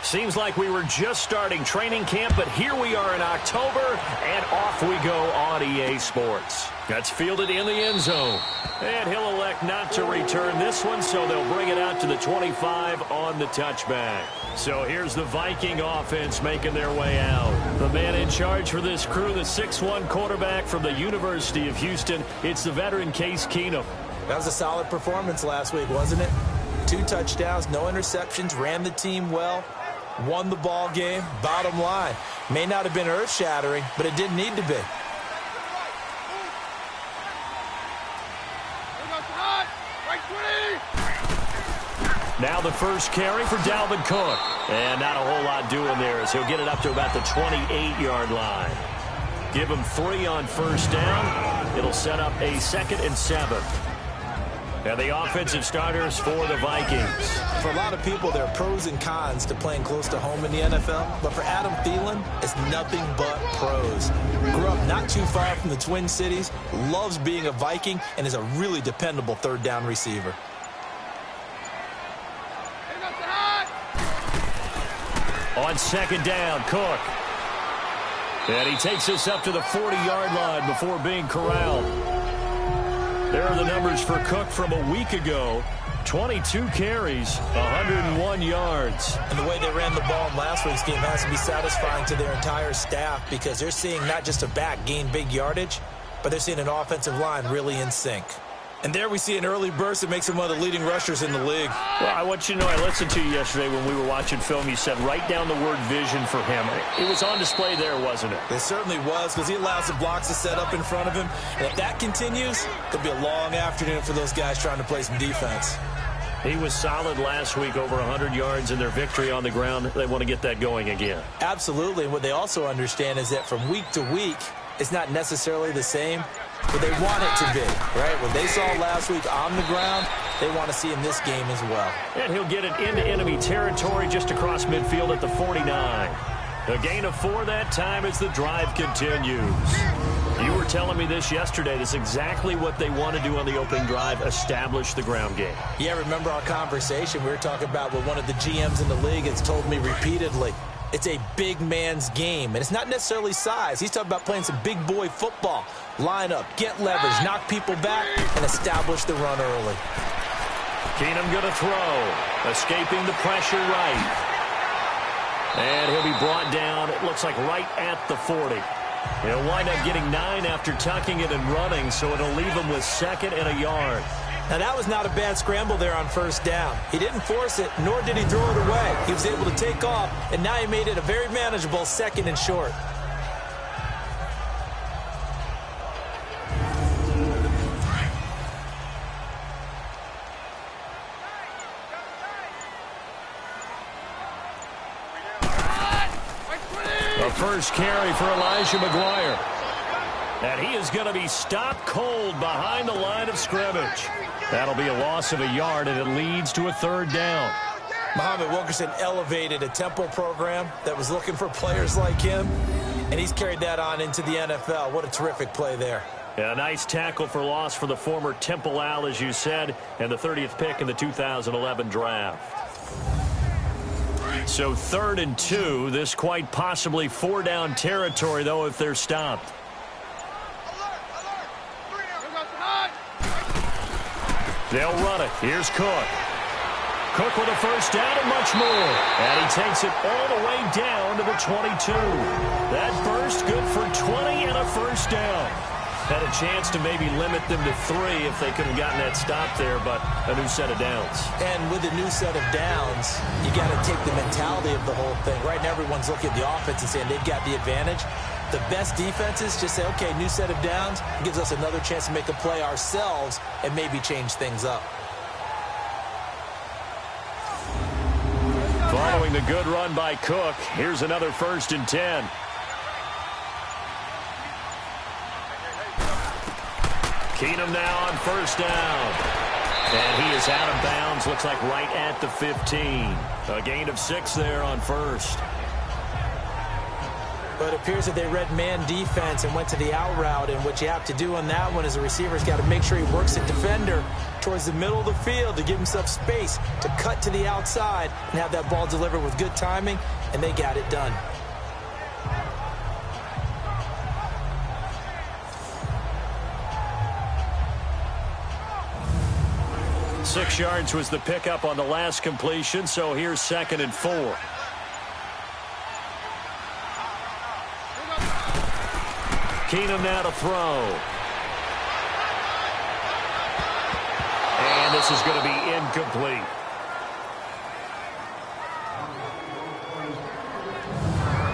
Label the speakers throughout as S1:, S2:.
S1: Seems like we were just starting training camp, but here we are in October, and off we go on EA Sports. That's fielded in the end zone. And he'll elect not to return this one, so they'll bring it out to the 25 on the touchback. So here's the Viking offense making their way out. The man in charge for this crew, the 6'1 quarterback from the University of Houston. It's the veteran Case Keenum.
S2: That was a solid performance last week, wasn't it? 2 touchdowns, no interceptions, ran the team well, won the ball game. Bottom line, may not have been earth-shattering, but it didn't need to be.
S1: Now the first carry for Dalvin Cook. And not a whole lot doing there as he'll get it up to about the 28-yard line. Give him 3 on first down. It'll set up a 2nd and 7. And the offensive starters for the Vikings.
S2: For a lot of people, there are pros and cons to playing close to home in the NFL. But for Adam Thielen, it's nothing but pros. Grew up not too far from the Twin Cities, loves being a Viking, and is a really dependable third down receiver.
S1: On 2nd down, Cook. And he takes us up to the 40-yard line before being corralled. There are the numbers for Cook from a week ago. 22 carries, 101 yards.
S2: And the way they ran the ball in last week's game has to be satisfying to their entire staff because they're seeing not just a back gain big yardage, but they're seeing an offensive line really in sync. And there we see an early burst that makes him one of the leading rushers in the league.
S1: Well, I want you to know, I listened to you yesterday when we were watching film. You said write down the word vision for him. It was on display there, wasn't it?
S2: It certainly was because he allows the blocks to set up in front of him. And if that continues, it'll be a long afternoon for those guys trying to play some defense.
S1: He was solid last week, over 100 yards in their victory on the ground. They want to get that going again.
S2: Absolutely. And what they also understand is that from week to week, it's not necessarily the same, but they want it to be, right? What they saw last week on the ground, they want to see in this game as well.
S1: And he'll get it into enemy territory just across midfield at the 49. A gain of 4 that time as the drive continues. You were telling me this yesterday. This is exactly what they want to do on the opening drive, establish the ground game.
S2: Yeah, remember our conversation? We were talking about what one of the GMs in the league has told me repeatedly. It's a big man's game, and it's not necessarily size. He's talking about playing some big boy football. Line up, get leverage, knock people back, and establish the run early.
S1: Keenum going to throw, escaping the pressure right. And he'll be brought down, it looks like right at the 40. He'll wind up getting 9 after tucking it and running, so it'll leave him with 2nd and a yard.
S2: Now, that was not a bad scramble there on first down. He didn't force it, nor did he throw it away. He was able to take off, and now he made it a very manageable 2nd and short.
S1: The first carry for Elijah McGuire. And he is going to be stopped cold behind the line of scrimmage. That'll be a loss of a yard, and it leads to a 3rd down.
S2: Muhammad Wilkerson elevated a Temple program that was looking for players like him, and he's carried that on into the NFL. What a terrific play there.
S1: Yeah, a nice tackle for loss for the former Temple Owl, as you said, and the 30th pick in the 2011 draft. So 3rd and 2. This quite possibly 4-down territory, though, if they're stopped. They'll run it. Here's Cook. Cook with a first down and much more. And he takes it all the way down to the 22. That burst good for 20 and a first down. Had a chance to maybe limit them to 3 if they could have gotten that stop there, but a new set of downs.
S2: And with a new set of downs, you got to take the mentality of the whole thing. Right now, everyone's looking at the offense and saying they've got the advantage. The best defenses just say, okay, new set of downs. It gives us another chance to make a play ourselves and maybe change things up.
S1: Following the good run by Cook, here's another 1st and 10. Keenum now on first down. And he is out of bounds, looks like right at the 15. A gain of 6 there on first.
S2: But it appears that they read man defense and went to the out route, and what you have to do on that one is the receiver's got to make sure he works the defender towards the middle of the field to give himself space to cut to the outside and have that ball delivered with good timing, and they got it done.
S1: Six yards was the pickup on the last completion, so here's 2nd and 4. Keenum now to throw. And this is going to be incomplete.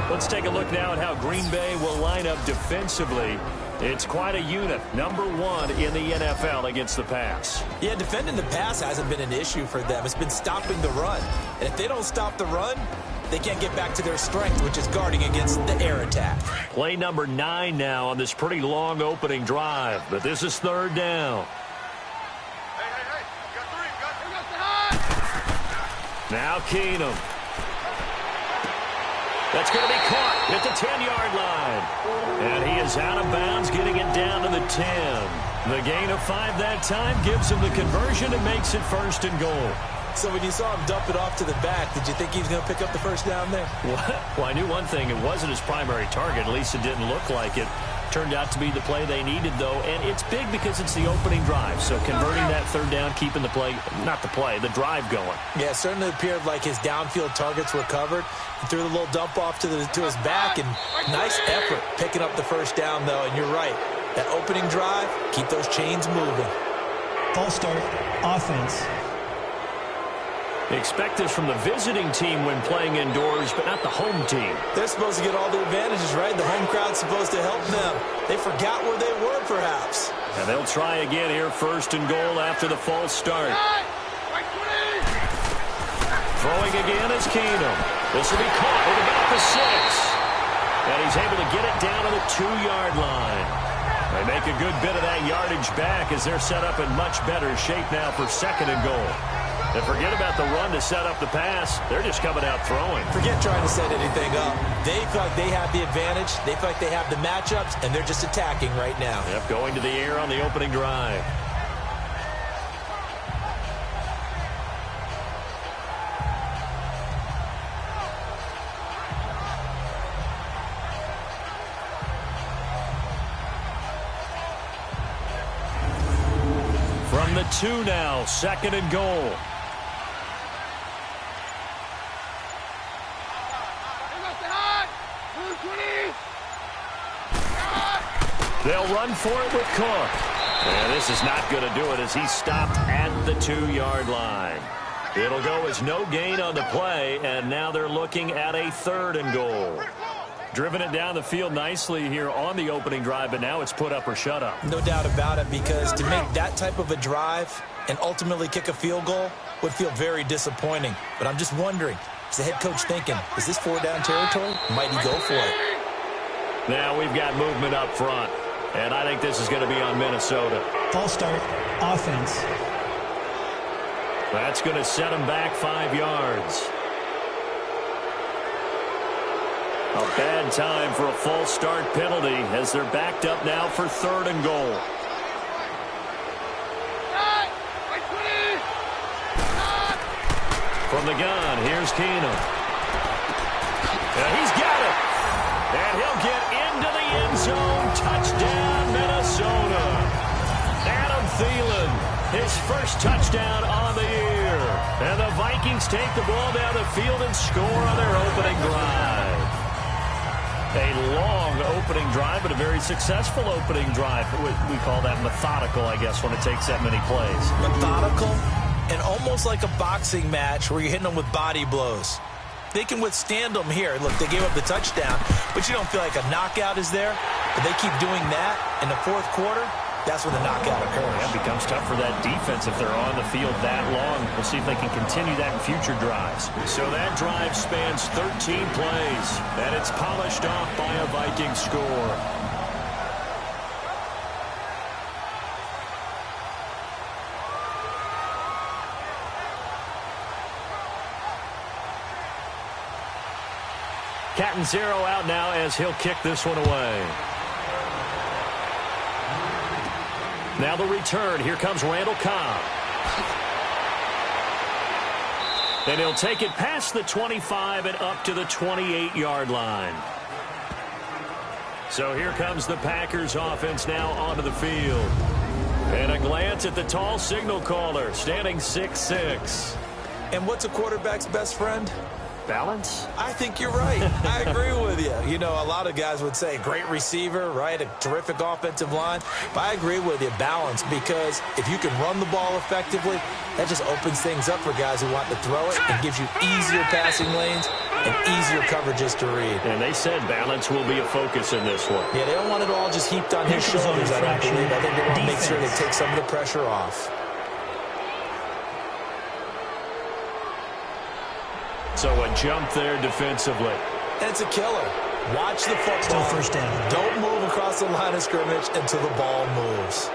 S1: Let's take a look now at how Green Bay will line up defensively. It's quite a unit. #1 in the NFL against the pass.
S2: Yeah, defending the pass hasn't been an issue for them. It's been stopping the run. And if they don't stop the run, they can't get back to their strength, which is guarding against the air attack.
S1: Play number 9 now on this pretty long opening drive. But this is 3rd down. Now Keenum. That's going to be caught at the 10-yard line. And he is out of bounds, getting it down to the 10. The gain of 5 that time gives him the conversion and makes it 1st and goal.
S2: So when you saw him dump it off to the back, did you think he was going to pick up the first down there?
S1: Well, I knew one thing. It wasn't his primary target. At least it didn't look like it. Turned out to be the play they needed, though. And it's big because it's the opening drive. So converting that 3rd down, keeping the play, not the play, the drive going.
S2: Yeah, it certainly appeared like his downfield targets were covered. He threw the little dump off to his back, and nice effort picking up the first down, though. And you're right. That opening drive, keep those chains moving.
S3: False start, offense.
S1: Expect this from the visiting team when playing indoors, but not the home team.
S2: They're supposed to get all the advantages, right? The home crowd's supposed to help them. They forgot where they were, perhaps.
S1: And they'll try again here, 1st and goal after the false start. Throwing again is Keenum. This will be caught at about the 6. And he's able to get it down to the 2-yard line. They make a good bit of that yardage back as they're set up in much better shape now for 2nd and goal. And forget about the run to set up the pass. They're just coming out throwing.
S2: Forget trying to set anything up. They feel like they have the advantage. They feel like they have the matchups, and they're just attacking right now.
S1: Yep, going to the air on the opening drive. From the 2 now, 2nd and goal. They'll run for it with Cook. And this is not going to do it as he's stopped at the 2-yard line. It'll go as no gain on the play, and now they're looking at a 3rd and goal. Driven it down the field nicely here on the opening drive, but now it's put up or shut up.
S2: No doubt about it, because to make that type of a drive and ultimately kick a field goal would feel very disappointing. But I'm just wondering, is the head coach thinking, is this 4-down territory? Might he go for it?
S1: Now we've got movement up front, and I think this is going to be on Minnesota.
S3: False start, offense.
S1: That's going to set them back 5 yards. A bad time for a false start penalty as they're backed up now for 3rd and goal. From the gun, here's Keenum. And he's got it. And he'll get into the end zone. Touchdown, Minnesota. Adam Thielen, his first touchdown on the year. And the Vikings take the ball down the field and score on their opening drive. A long opening drive, but a very successful opening drive. We call that methodical, I guess, when it takes that many plays.
S2: Methodical and almost like a boxing match where you're hitting them with body blows. They can withstand them here. Look, they gave up the touchdown, but you don't feel like a knockout is there. But they keep doing that in the 4th quarter. That's when the knockout occurs.
S1: Yeah, it becomes tough for that defense if they're on the field that long. We'll see if they can continue that in future drives. So that drive spans 13 plays, and it's polished off by a Viking score. Cat and zero out now as he'll kick this one away. Now the return. Here comes Randall Cobb. And he'll take it past the 25 and up to the 28-yard line. So here comes the Packers offense now onto the field. And a glance at the tall signal caller, standing 6'6".
S2: And what's a quarterback's best friend?
S1: Balance?
S2: I think you're right. I agree with you. You know, a lot of guys would say great receiver, right? A terrific offensive line. But I agree with you, balance, because if you can run the ball effectively, that just opens things up for guys who want to throw it and gives you easier passing lanes and easier coverages to read.
S1: And they said balance will be a focus in this one.
S2: Yeah, they don't want it all just heaped on his shoulders, I don't believe. I think they want to make sure they take some of the pressure off.
S1: So a jump there defensively.
S2: And it's a killer. Watch the football.
S3: Still first down.
S2: Don't move across the line of scrimmage until the ball moves.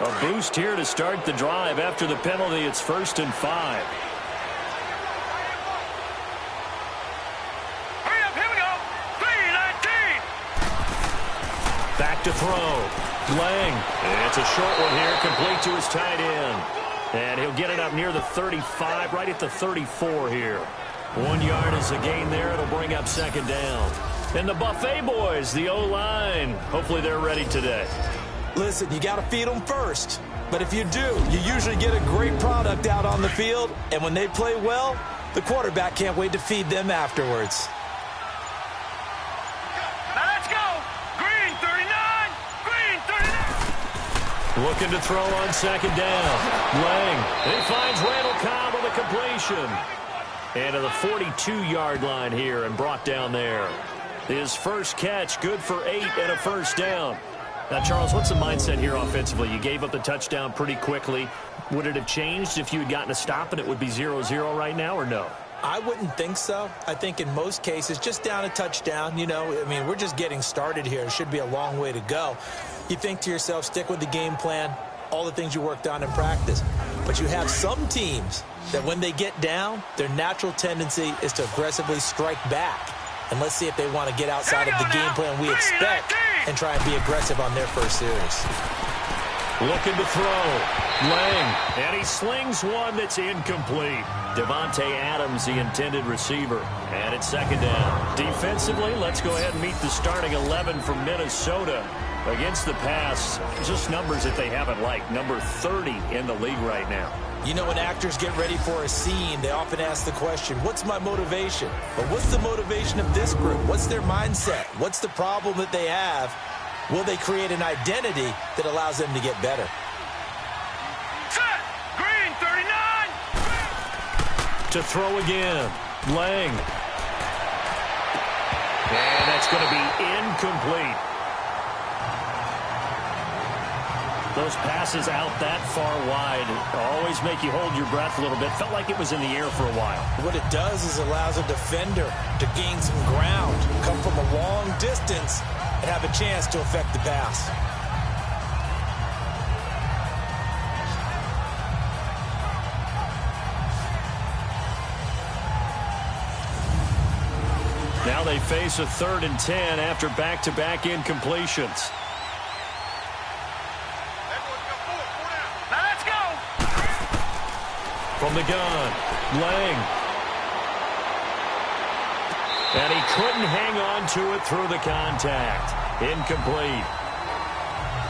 S1: A boost here to start the drive after the penalty. It's 1st and 5.
S4: Hurry up, here we go. 3-19.
S1: Back to throw. Lang. And it's a short one here, complete to his tight end. And he'll get it up near the 35, right at the 34 here. 1 yard is a gain there. It'll bring up 2nd down. And the Buffet boys, the O-line, hopefully they're ready today.
S2: Listen, you got to feed them first. But if you do, you usually get a great product out on the field. And when they play well, the quarterback can't wait to feed them afterwards.
S4: Now let's go. Green 39. Green 39.
S1: Looking to throw on 2nd down. Lang. He finds Randall Cobb with a completion. And to the 42-yard line here and brought down there. His first catch, good for 8 and a 1st down. Now, Charles, what's the mindset here offensively? You gave up the touchdown pretty quickly. Would it have changed if you had gotten a stop and it would be 0-0 right now, or no?
S2: I wouldn't think so. I think in most cases, just down a touchdown, you know, I mean, we're just getting started here. It should be a long way to go. You think to yourself, stick with the game plan, all the things you worked on in practice. But you have some teams that when they get down, their natural tendency is to aggressively strike back. And let's see if they want to get outside of the game plan we expect and try and be aggressive on their first series.
S1: Looking to throw. Lang. And he slings one that's incomplete. Devontae Adams, the intended receiver. And it's 2nd down. Defensively, let's go ahead and meet the starting 11 from Minnesota. Against the pass, just numbers that they haven't liked. Number 30 in the league right now.
S2: You know, when actors get ready for a scene, they often ask the question, what's my motivation? But what's the motivation of this group? What's their mindset? What's the problem that they have? Will they create an identity that allows them to get better?
S4: Set. Green 39.
S1: To throw again. Lang. And that's going to be incomplete. Those passes out that far wide always make you hold your breath a little bit. Felt like it was in the air for a while.
S2: What it does is allows a defender to gain some ground, come from a long distance, and have a chance to affect the pass.
S1: Now they face a 3rd and 10 after back-to-back incompletions. From the gun, Lang. And he couldn't hang on to it through the contact. Incomplete.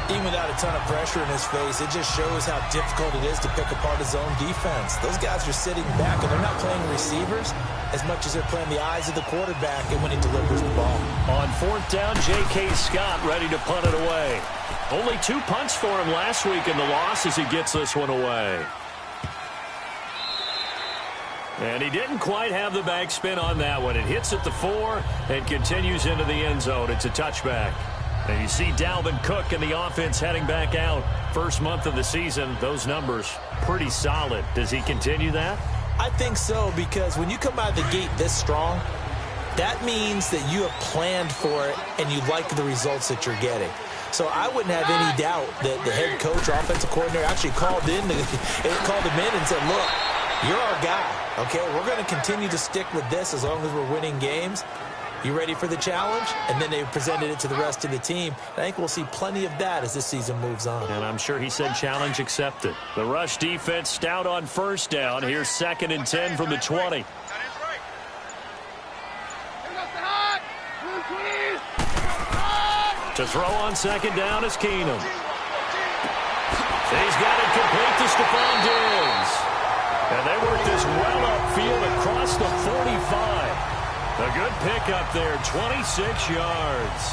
S2: Even without a ton of pressure in his face, it just shows how difficult it is to pick apart his own defense. Those guys are sitting back, and they're not playing receivers as much as they're playing the eyes of the quarterback and when he delivers the ball.
S1: On 4th down, J.K. Scott ready to punt it away. Only 2 punts for him last week in the loss as he gets this one away. And he didn't quite have the backspin on that one. It hits at the 4 and continues into the end zone. It's a touchback. And you see Dalvin Cook and the offense heading back out. First month of the season, those numbers pretty solid. Does he continue that?
S2: I think so, because when you come out of the gate this strong, that means that you have planned for it and you like the results that you're getting. So I wouldn't have any doubt that the head coach or offensive coordinator actually called him in and said, look, You're our guy, okay? We're going to continue to stick with this as long as we're winning games. You ready for the challenge? And then they presented it to the rest of the team. I think we'll see plenty of that as this season moves on.
S1: And I'm sure he said challenge accepted. The rush defense stout on first down. Here's 2nd and 10 from the 20. To throw on 2nd down is Keenum. He's got it complete to Stephon Diggs. And they work this well upfield across the 45. A good pickup there, 26 yards.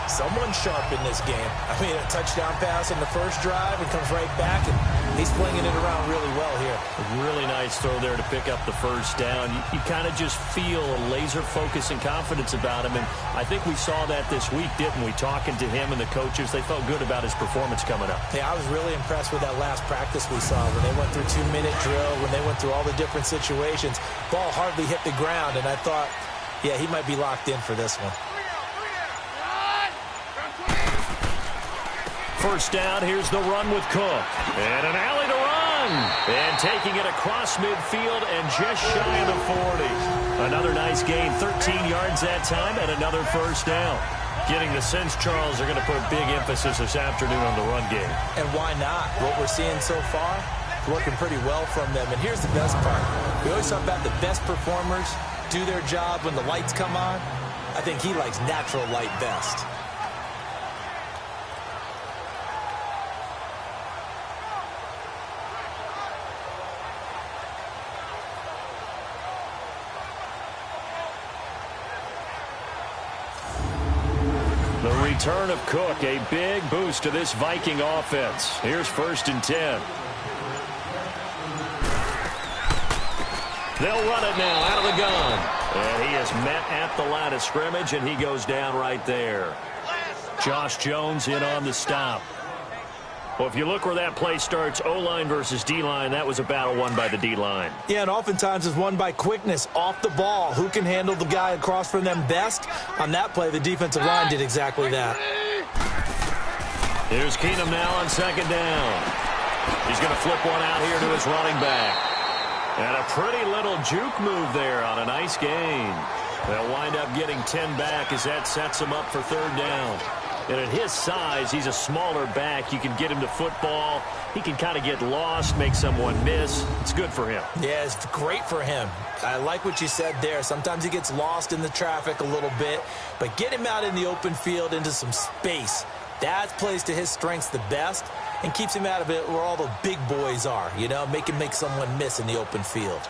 S2: Someone sharp in this game. I mean, a touchdown pass on the first drive and comes right back, and he's flinging it around really well here.
S1: A really nice throw there to pick up the first down. You kind of just feel a laser focus and confidence about him, and I think we saw that this week, didn't we? Talking to him and the coaches, they felt good about his performance coming up.
S2: Hey, I was really impressed with that last practice we saw when they went through 2-minute drill, when they went through all the different situations. Ball hardly hit the ground, and I thought, yeah, he might be locked in for this one.
S1: First down, here's the run with Cook. And an alley to run. And taking it across midfield and just shy of the 40. Another nice gain, 13 yards that time, and another first down. Getting the sense, Charles, are going to put big emphasis this afternoon on the run game. And
S2: why not? What we're seeing so far, working pretty well from them. And here's the best part. We always talk about the best performers do their job when the lights come on. I think he likes natural light best.
S1: The return of Cook, a big boost to this Viking offense. Here's 1st and 10. They'll run it now out of the gun. And he is met at the line of scrimmage, and he goes down right there. Josh Jones in on the stop. Well, if you look where that play starts, O-line versus D-line, that was a battle won by the D-line.
S2: Yeah, and oftentimes it's won by quickness off the ball. Who can handle the guy across from them best? On that play, the defensive line did exactly that.
S1: Here's Keenum now on 2nd down. He's going to flip one out here to his running back. And a pretty little juke move there on a nice gain. They'll wind up getting 10 back as that sets him up for 3rd down. And at his size, he's a smaller back. You can get him to football. He can kind of get lost, make someone miss. It's good for him.
S2: Yeah, it's great for him. I like what you said there. Sometimes he gets lost in the traffic a little bit. But get him out in the open field into some space. That plays to his strengths the best and keeps him out of it where all the big boys are. You know, make him make someone miss in the open field.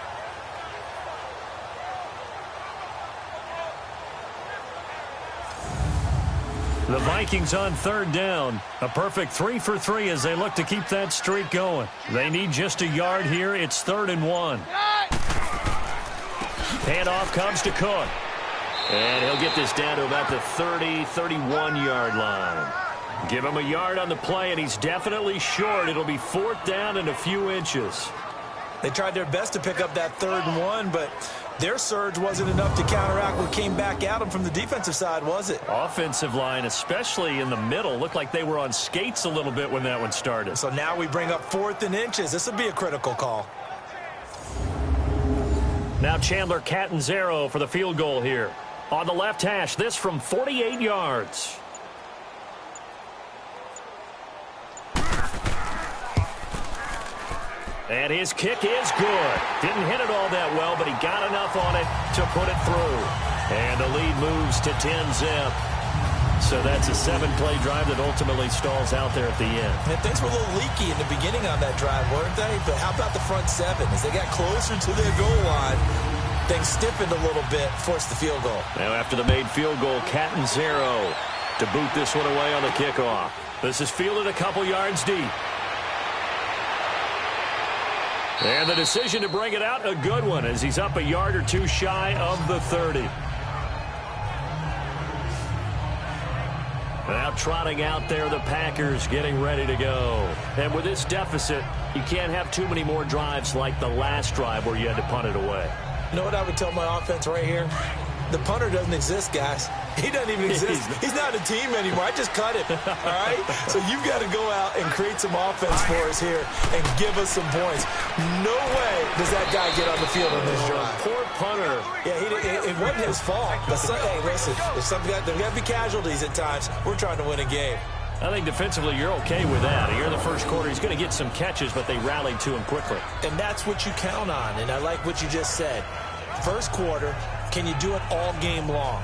S1: The Vikings on 3rd down. A perfect 3 for 3 as they look to keep that streak going. They need just a yard here. It's 3rd and 1. Handoff comes to Cook. And he'll get this down to about the 30, 31-yard line. Give him a yard on the play, and he's definitely short. It'll be 4th down and a few inches.
S2: They tried their best to pick up that 3rd and 1, but their surge wasn't enough to counteract what came back at them from the defensive side, was it?
S1: Offensive line, especially in the middle, looked like they were on skates a little bit when that one started.
S2: So now we bring up 4th and inches. This will be a critical call.
S1: Now Chandler Catanzaro for the field goal here. On the left hash, this from 48 yards. And his kick is good. Didn't hit it all that well, but he got enough on it to put it through. And the lead moves to 10-zip. So that's a 7-play drive that ultimately stalls out there at the end.
S2: And things were a little leaky in the beginning on that drive, weren't they? But how about the front 7? As they got closer to their goal line, things stiffened a little bit, forced the field goal.
S1: Now after the made field goal, Catanzaro to boot this one away on the kickoff. This is fielded a couple yards deep. And the decision to bring it out, a good one, as he's up a yard or two shy of the 30. Now trotting out there, the Packers getting ready to go. And with this deficit, you can't have too many more drives like the last drive where you had to punt it away.
S2: You know what I would tell my offense right here? The punter doesn't exist, guys. He doesn't even exist. He's not a team anymore. I just cut him, all right? So you've got to go out and create some offense for us here and give us some points. No way does that guy get on the field on this drive.
S1: Poor punter.
S2: Yeah, it wasn't his fault. But hey, listen, there's got to be casualties at times. We're trying to win a game.
S1: I think defensively you're okay with that. Here in the first quarter, he's going to get some catches, but they rallied to him quickly.
S2: And that's what you count on, and I like what you just said. First quarter, can you do it all game long?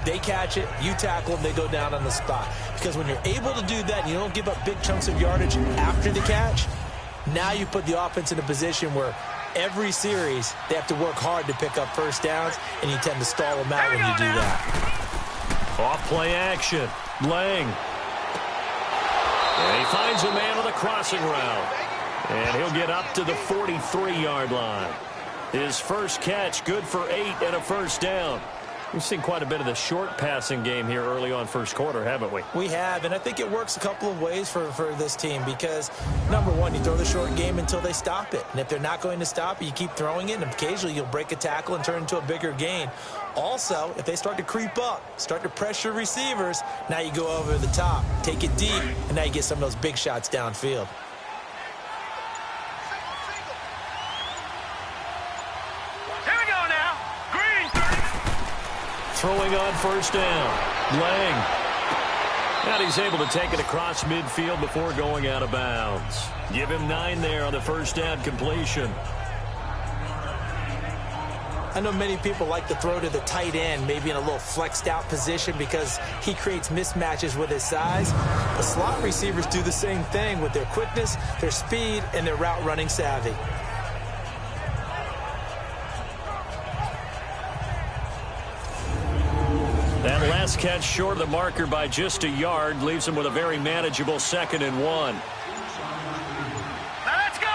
S2: They catch it, you tackle them, they go down on the spot. Because when you're able to do that and you don't give up big chunks of yardage after the catch, now you put the offense in a position where every series they have to work hard to pick up first downs, and you tend to stall them out when you do that.
S1: Off play action. Lang. And he finds a man on the crossing route. And he'll get up to the 43-yard line. His first catch, good for 8 and a first down. We've seen quite a bit of the short passing game here early on first quarter, haven't we?
S2: We have, and I think it works a couple of ways for this team because, number one, you throw the short game until they stop it. And if they're not going to stop it, you keep throwing it, and occasionally you'll break a tackle and turn into a bigger gain. Also, if they start to creep up, start to pressure receivers, now you go over the top, take it deep, and now you get some of those big shots downfield.
S1: Throwing on first down. Lang. And he's able to take it across midfield before going out of bounds. Give him 9 there on the first down completion.
S2: I know many people like to throw to the tight end, maybe in a little flexed out position because he creates mismatches with his size. The slot receivers do the same thing with their quickness, their speed, and their route running savvy.
S1: That last catch short of the marker by just a yard leaves him with a very manageable 2nd and 1.
S4: Now let's go.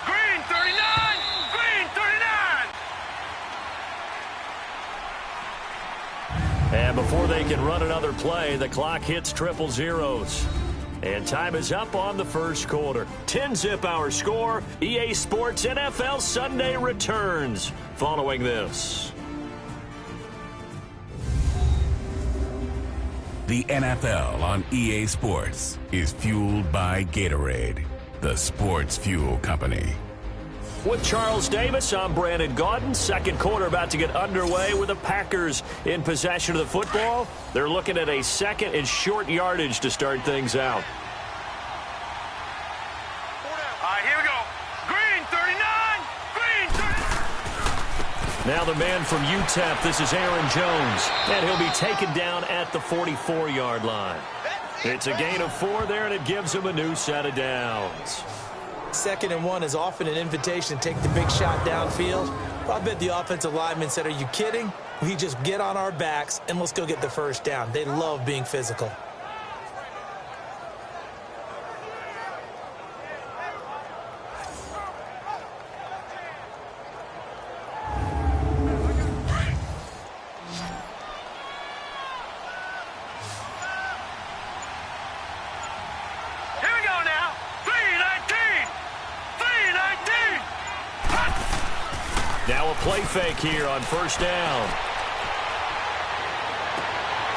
S4: Green 39. Green 39.
S1: And before they can run another play, the clock hits triple zeros. And time is up on the first quarter. 10-zip our score. EA Sports NFL Sunday returns following this.
S5: The NFL on EA Sports is fueled by Gatorade, the sports fuel company.
S1: With Charles Davis, I'm Brandon Gaudin. Second quarter about to get underway with the Packers in possession of the football. They're looking at a second and short yardage to start things out.
S4: All right, here we go. Green 39. Green 39.
S1: Now the man from UTEP, this is Aaron Jones, and he'll be taken down at the 44-yard line. It's a gain of 4 there, and it gives him a new set of downs.
S2: 2nd and 1 is often an invitation to take the big shot downfield. Well, I bet the offensive lineman said, are you kidding? We just get on our backs, and let's go get the first down. They love being physical.
S1: Now a play fake here on first down.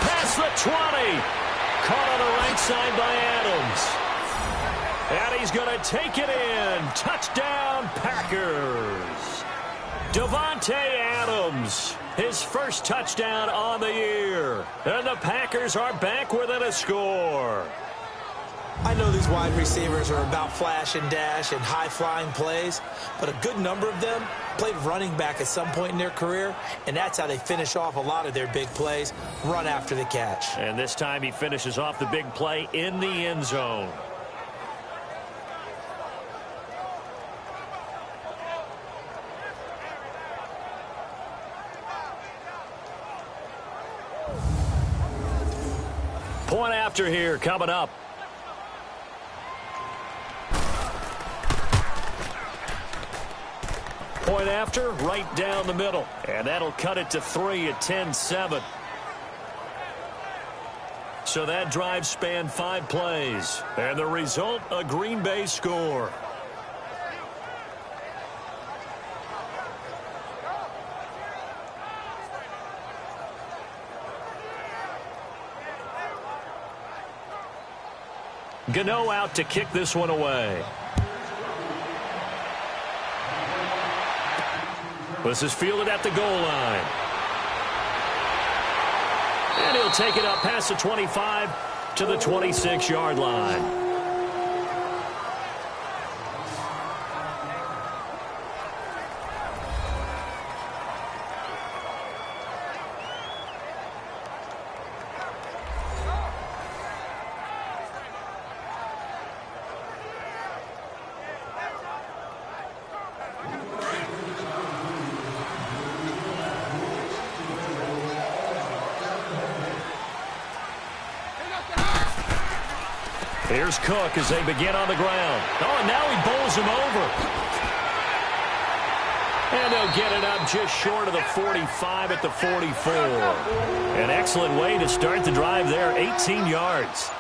S1: Past the 20. Caught on the right side by Adams. And he's going to take it in. Touchdown, Packers. Davante Adams, his first touchdown on the year. And the Packers are back within a score.
S2: I know these wide receivers are about flash and dash and high-flying plays, but a good number of them played running back at some point in their career, and that's how they finish off a lot of their big plays, run after the catch.
S1: And this time he finishes off the big play in the end zone. Point after here coming up. Point after, right down the middle. And that'll cut it to 3 at 10-7. So that drive spanned 5 plays. And the result, a Green Bay score. Gano out to kick this one away. This is fielded at the goal line. And he'll take it up past the 25 to the 26-yard line. Here's Cook as they begin on the ground. Oh, and now he bowls him over. And they'll get it up just short of the 45 at the 44. An excellent way to start the drive there, 18 yards.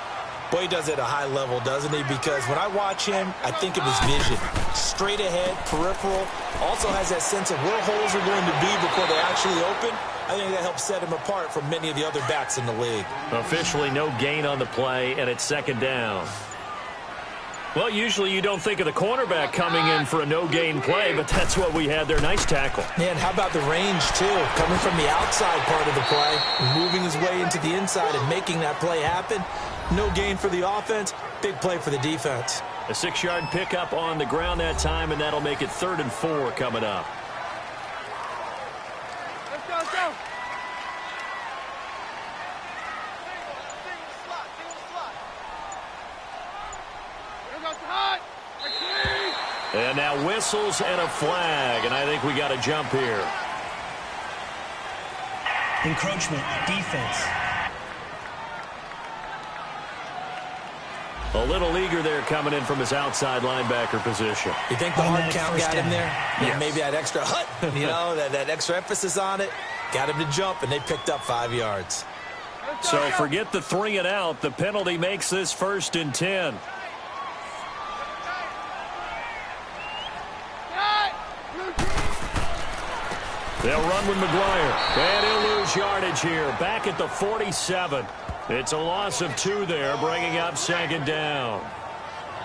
S2: Boy, he does it at a high level, doesn't he? Because when I watch him, I think of his vision. Straight ahead, peripheral. Also has that sense of where holes are going to be before they actually open. I think that helps set him apart from many of the other backs in the league.
S1: Officially no gain on the play, and it's second down. Well, usually you don't think of the cornerback coming in for a no-gain play, but that's what we had there. Nice tackle.
S2: And how about the range, too? Coming from the outside part of the play, moving his way into the inside and making that play happen. No gain for the offense, big play for the defense.
S1: A 6-yard pickup on the ground that time, and that'll make it 3rd and 4 coming up.
S4: Let's go, let's go.
S1: And now whistles and a flag, and I think we got a jump here.
S3: Encroachment, defense.
S1: A little eager there coming in from his outside linebacker position.
S2: You think the hard count got him there?
S1: Yes.
S2: Yeah, maybe that extra hut, you know, that extra emphasis on it. Got him to jump, and they picked up 5 yards.
S1: So forget the 3 and out. The penalty makes this 1st and 10. They'll run with McGuire, and he'll lose yardage here. Back at the 47. It's a loss of 2 there, bringing up 2nd down.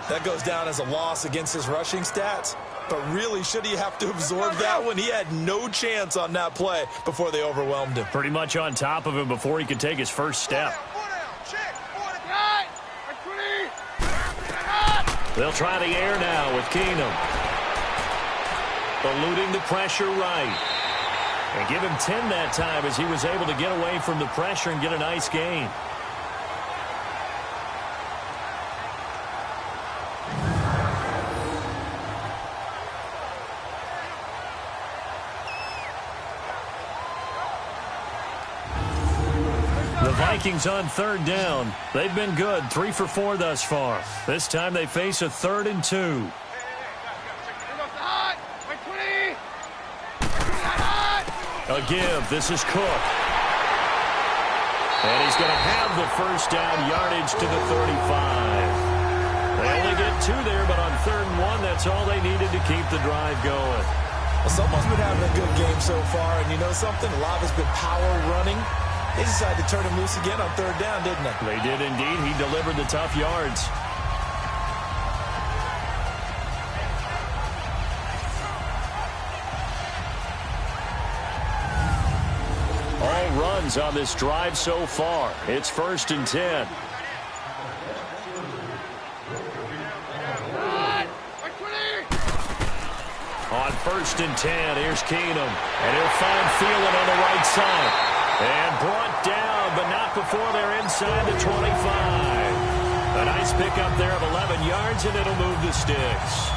S2: That goes down as a loss against his rushing stats. But really, should he have to absorb that one? He had no chance on that play before they overwhelmed him.
S1: Pretty much on top of him before he could take his first step. They'll try the air now with Keenum. Eluding the pressure right. And give him 10 that time as he was able to get away from the pressure and get a nice gain. The Vikings on 3rd down. They've been good, 3 for 4 thus far. This time they face a 3rd and 2. A give. This is Cook. And he's going to have the first down, yardage to the 35. They only get 2 there, but on 3rd and 1, that's all they needed to keep the drive going.
S2: Well, someone's been having a good game so far, and you know something? A lot has been power running. They decided to turn him loose again on 3rd down, didn't they?
S1: They did indeed. He delivered the tough yards. All runs on this drive so far. It's 1st and 10. On 1st and 10, here's Keenum. And he'll find Thielen on the right side. And brought down, but not before they're inside the 25. A nice pickup there of 11 yards, and it'll move the sticks.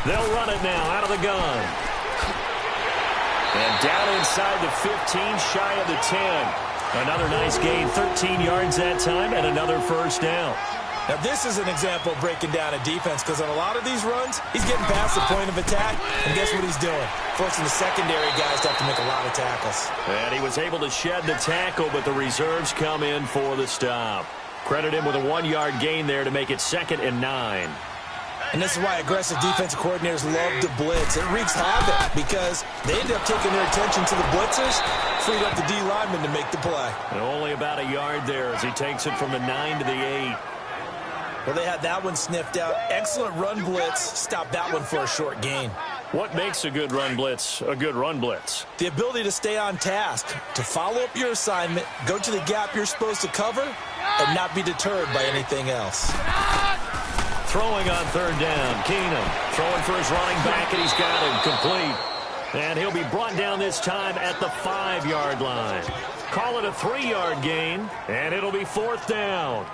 S1: They'll run it now out of the gun. And down inside the 15, shy of the 10. Another nice gain, 13 yards that time, and another first down.
S2: Now, this is an example of breaking down a defense because on a lot of these runs, he's getting past the point of attack, and guess what he's doing? Forcing the secondary guys to have to make a lot of tackles.
S1: And he was able to shed the tackle, but the reserves come in for the stop. Credit him with a 1-yard gain there to make it 2nd and 9.
S2: And this is why aggressive defensive coordinators love to blitz. It wreaks havoc because they end up taking their attention to the blitzers, freed up the D lineman to make the play.
S1: And only about a yard there as he takes it from the 9 to the 8.
S2: Well, they had that one sniffed out. Excellent run blitz. Stop that one for a short gain.
S1: What makes a good run blitz a good run blitz?
S2: The ability to stay on task, to follow up your assignment, go to the gap you're supposed to cover, and not be deterred by anything else.
S1: Throwing on 3rd down. Keenum throwing for his running back, and he's got him complete. And he'll be brought down this time at the 5-yard line. Call it a 3-yard gain, and it'll be 4th down.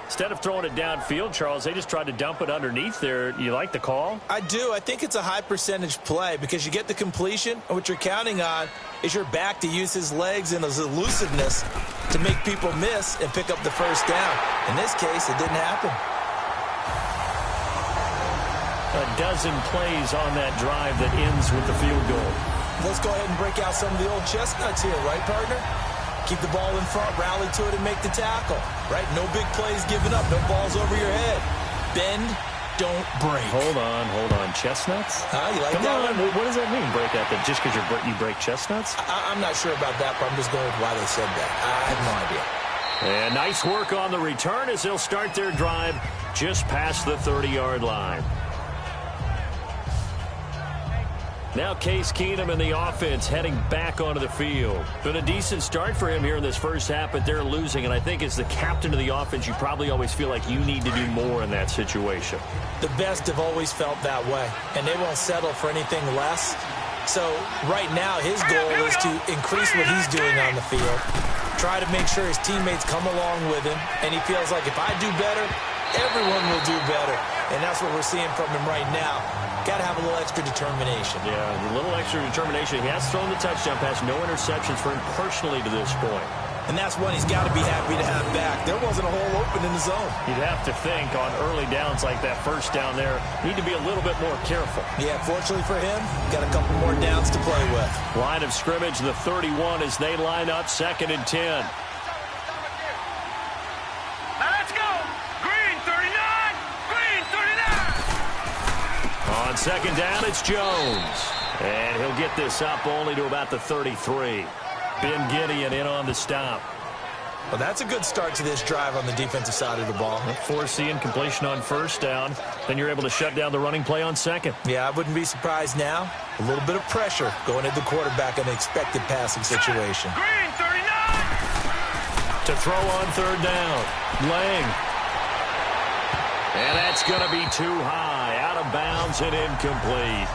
S1: Instead of throwing it downfield, Charles, they just tried to dump it underneath there. You like the call?
S2: I do. I think it's a high percentage play because you get the completion, and what you're counting on is your back to use his legs and his elusiveness to make people miss and pick up the 1st down. In this case, it didn't happen.
S1: A dozen plays on that drive that ends with the field goal.
S2: Let's go ahead and break out some of the old chestnuts here, right, partner? Keep the ball in front, rally to it, and make the tackle, right? No big plays given up, no balls over your head. Bend, don't break.
S1: Hold on. Chestnuts?
S2: You like
S1: Come
S2: that
S1: on.
S2: one?
S1: What does that mean, break out? That just because you break chestnuts?
S2: I'm not sure about that, but I'm just going with why they said that. I have no idea.
S1: And nice work on the return as they'll start their drive just past the 30-yard line. Now Case Keenum and the offense heading back onto the field. Been a decent start for him here in this first half, but they're losing. And I think as the captain of the offense, you probably always feel like you need to do more in that situation.
S2: The best have always felt that way, and they won't settle for anything less. So right now his goal is to increase what he's doing on the field, try to make sure his teammates come along with him, and he feels like if I do better, everyone will do better. And that's what we're seeing from him right now. Got to have a little extra determination.
S1: Yeah, a little extra determination. He has thrown the touchdown pass, no interceptions for him personally to this point.
S2: And that's one he's got to be happy to have back. There wasn't a hole open in the zone.
S1: You'd have to think on early downs like that first down there, need to be a little bit more careful.
S2: Yeah, fortunately for him, got a couple more downs to play with.
S1: Line of scrimmage, the 31 as they line up 2nd and 10.
S4: Now let's go. Green 39. Green 39.
S1: On 2nd down, it's Jones. And he'll get this up only to about the 33. Ben Gideon in on the stop.
S2: Well, that's a good start to this drive on the defensive side of the ball.
S1: Force the incompletion on 1st down. Then you're able to shut down the running play on 2nd.
S2: Yeah, I wouldn't be surprised now. A little bit of pressure going at the quarterback in an expected passing situation.
S4: Green 39.
S1: To throw on 3rd down. Lang. And that's going to be too high. Out of bounds and incomplete.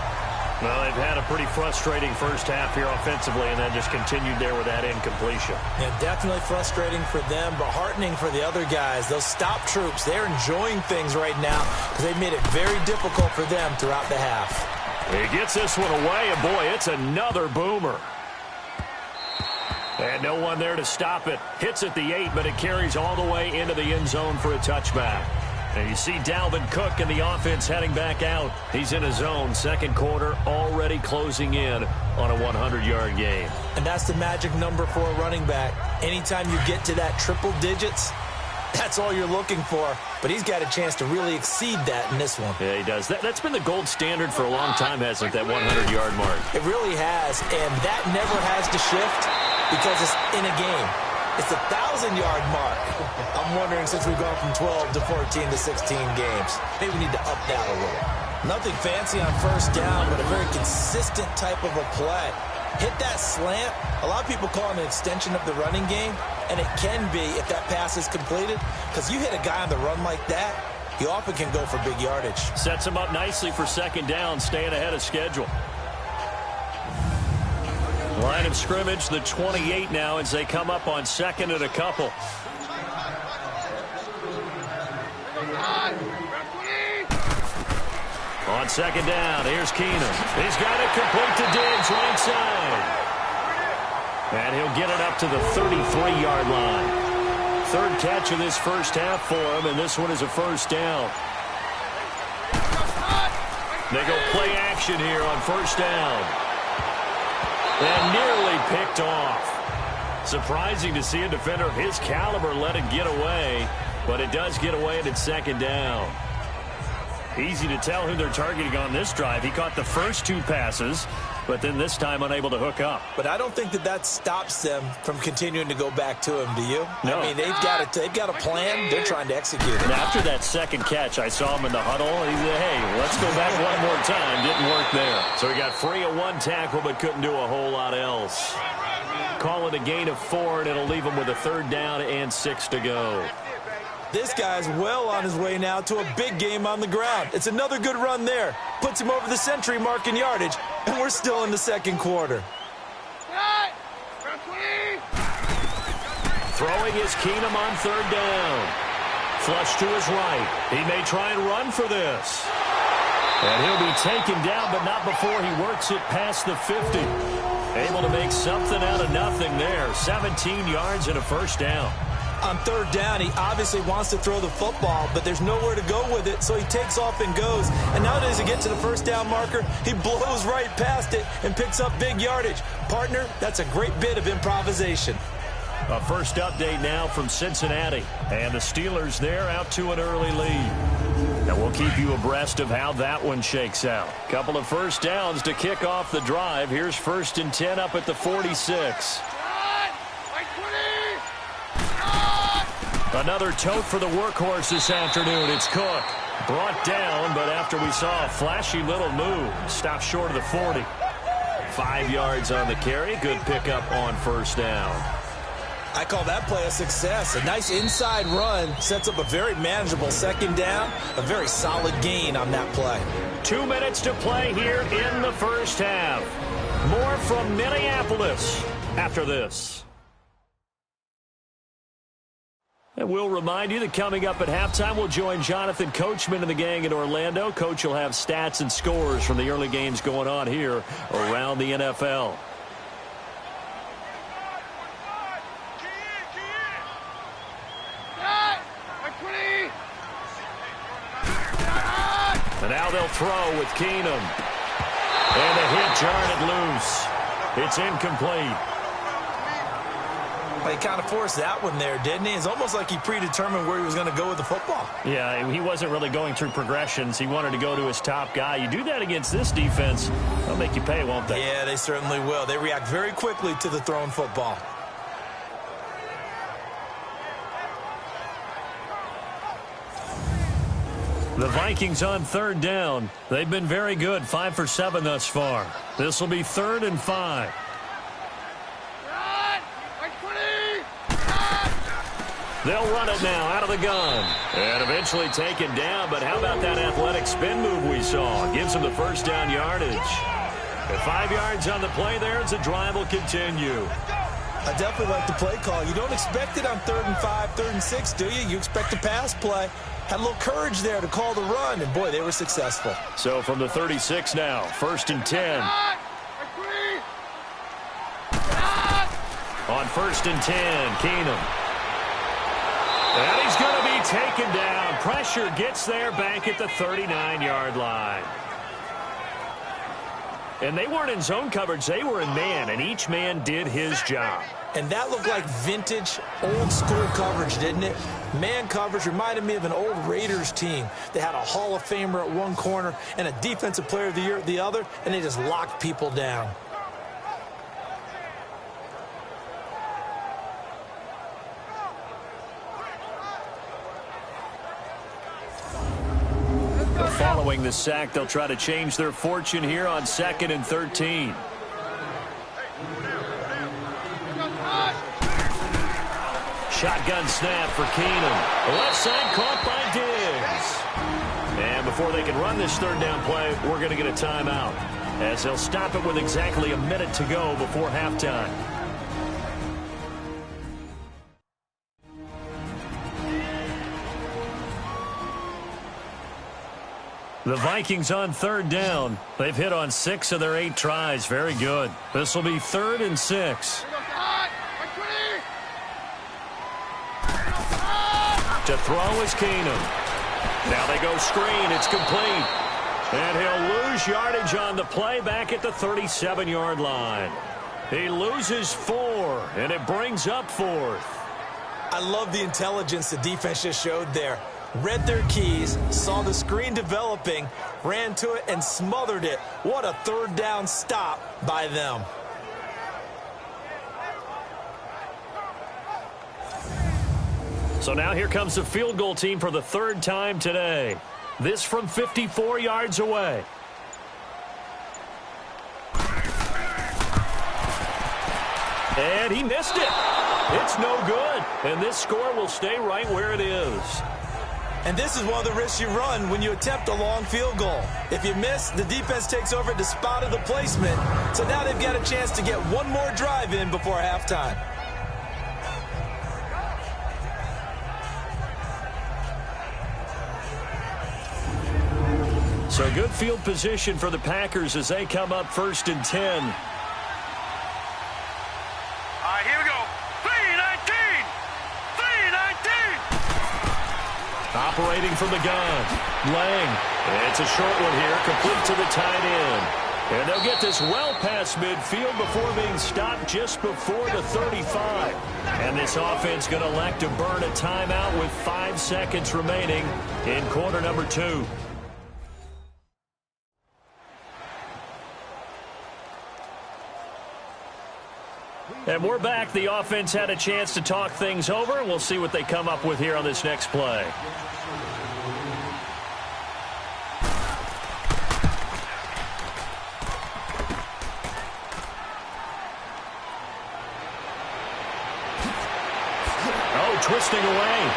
S1: Well, they've had a pretty frustrating first half here offensively, and then just continued there with that incompletion.
S2: Yeah, definitely frustrating for them, but heartening for the other guys. Those stop troops, they're enjoying things right now because they've made it very difficult for them throughout the half.
S1: He gets this one away, and boy, it's another boomer. And no one there to stop it. Hits at the 8, but it carries all the way into the end zone for a touchback. And you see Dalvin Cook and the offense heading back out. He's in his zone, 2nd quarter, already closing in on a 100-yard game.
S2: And that's the magic number for a running back. Anytime you get to that triple digits, that's all you're looking for. But he's got a chance to really exceed that in this one.
S1: Yeah, he does. That's been the gold standard for a long time, hasn't it, that 100-yard mark?
S2: It really has, and that never has to shift because it's in a game. It's a 1,000-yard mark. I'm wondering, since we've gone from 12 to 14 to 16 games, maybe we need to up that a little. Nothing fancy on 1st down, but a very consistent type of a play. Hit that slant. A lot of people call it an extension of the running game, and it can be if that pass is completed, because you hit a guy on the run like that, he often can go for big yardage.
S1: Sets him up nicely for 2nd down, staying ahead of schedule. Line of scrimmage, the 28 now as they come up on 2nd and a couple. On 2nd down, here's Keenum. He's got it complete to Diggs, right side. And he'll get it up to the 33-yard line. third catch of this first half for him, and this one is a first down. They go play action here on first down. And nearly picked off. Surprising to see a defender of his caliber let it get away, but it does get away and it's second down. Easy to tell who they're targeting on this drive. He caught the first two passes, but then this time unable to hook up.
S2: But I don't think that stops them from continuing to go back to him, do you?
S1: No.
S2: I mean, they've got a plan. They're trying to execute it.
S1: And after that second catch, I saw him in the huddle. He said, hey, let's go back one more time. Didn't work there. So he got free of one tackle, but couldn't do a whole lot else. Call it a gain of 4, and it'll leave him with a third down and 6 to go.
S2: This guy's well on his way now to a big game on the ground. It's another good run there. Puts him over the century mark in yardage, and we're still in the second quarter.
S1: Throwing is Keenum on third down. Flush to his right. He may try and run for this. And he'll be taken down, but not before he works it past the 50. Able to make something out of nothing there. 17 yards and a first down.
S2: On third down, he obviously wants to throw the football, but there's nowhere to go with it, so he takes off and goes. And nowadays, he gets to the first down marker, he blows right past it and picks up big yardage. Partner, that's a great bit of improvisation.
S1: A first update now from Cincinnati. And the Steelers there out to an early lead. And we'll keep you abreast of how that one shakes out. Couple of first downs to kick off the drive. Here's 1st and 10 up at the 46. Another tote for the workhorse this afternoon. It's Cook. Brought down, but after we saw a flashy little move, stopped short of the 40. 5 yards on the carry. Good pickup on first down.
S2: I call that play a success. A nice inside run sets up a very manageable second down. A very solid gain on that play.
S1: 2 minutes to play here in the first half. More from Minneapolis after this. And we'll remind you that coming up at halftime, we'll join Jonathan Coachman and the gang in Orlando. Coach will have stats and scores from the early games going on here around the NFL. And now they'll throw with Keenum. And a hit jarred it loose. It's incomplete.
S2: He kind of forced that one there, didn't he? It's almost like he predetermined where he was going to go with the football.
S1: Yeah, he wasn't really going through progressions. He wanted to go to his top guy. You do that against this defense, they'll make you pay, won't they?
S2: Yeah, they certainly will. They react very quickly to the thrown football.
S1: The Vikings on third down. They've been very good, 5 for 7 thus far. This will be 3rd and 5. They'll run it now out of the gun. And eventually taken down, but how about that athletic spin move we saw? Gives them the first down yardage. At 5 yards on the play there, as the drive will continue.
S2: I definitely like the play call. You don't expect it on 3rd and 5, 3rd and 6, do you? You expect a pass play. Had a little courage there to call the run, and boy, they were successful.
S1: So from the 36 now, 1st and 10. On 1st and 10, Keenum. And he's going to be taken down. Pressure gets there back at the 39-yard line. And they weren't in zone coverage. They were in man, and each man did his job.
S2: And that looked like vintage, old-school coverage, didn't it? Man coverage reminded me of an old Raiders team. They had a Hall of Famer at one corner and a Defensive Player of the Year at the other, and they just locked people down.
S1: Following the sack, they'll try to change their fortune here on 2nd and 13. Shotgun snap for Keenum. The left side caught by Diggs. And before they can run this third down play, we're going to get a timeout, as they'll stop it with exactly a minute to go before halftime. The Vikings on third down. They've hit on 6 of their 8 tries. Very good. This will be 3rd and 6. To throw is Keenum. Now they go screen. It's complete. And he'll lose yardage on the play back at the 37-yard line. He loses 4, and it brings up 4th.
S2: I love the intelligence the defense just showed there. Read their keys, saw the screen developing, ran to it, and smothered it. What a third down stop by them.
S1: So now here comes the field goal team for the 3rd time today. This from 54 yards away. And he missed it. It's no good. And this score will stay right where it is.
S2: And this is one of the risks you run when you attempt a long field goal. If you miss, the defense takes over at the spot of the placement. So now they've got a chance to get one more drive in before halftime.
S1: So good field position for the Packers as they come up 1st and 10.
S4: All right, here we go. 3-19. 3-19.
S1: Operating from the gun. Lang. It's a short one here, complete to the tight end. And they'll get this well past midfield before being stopped just before the 35. And this offense going to elect to burn a timeout with 5 seconds remaining in quarter number 2. And we're back. The offense had a chance to talk things over. We'll see what they come up with here on this next play. Oh, twisting away.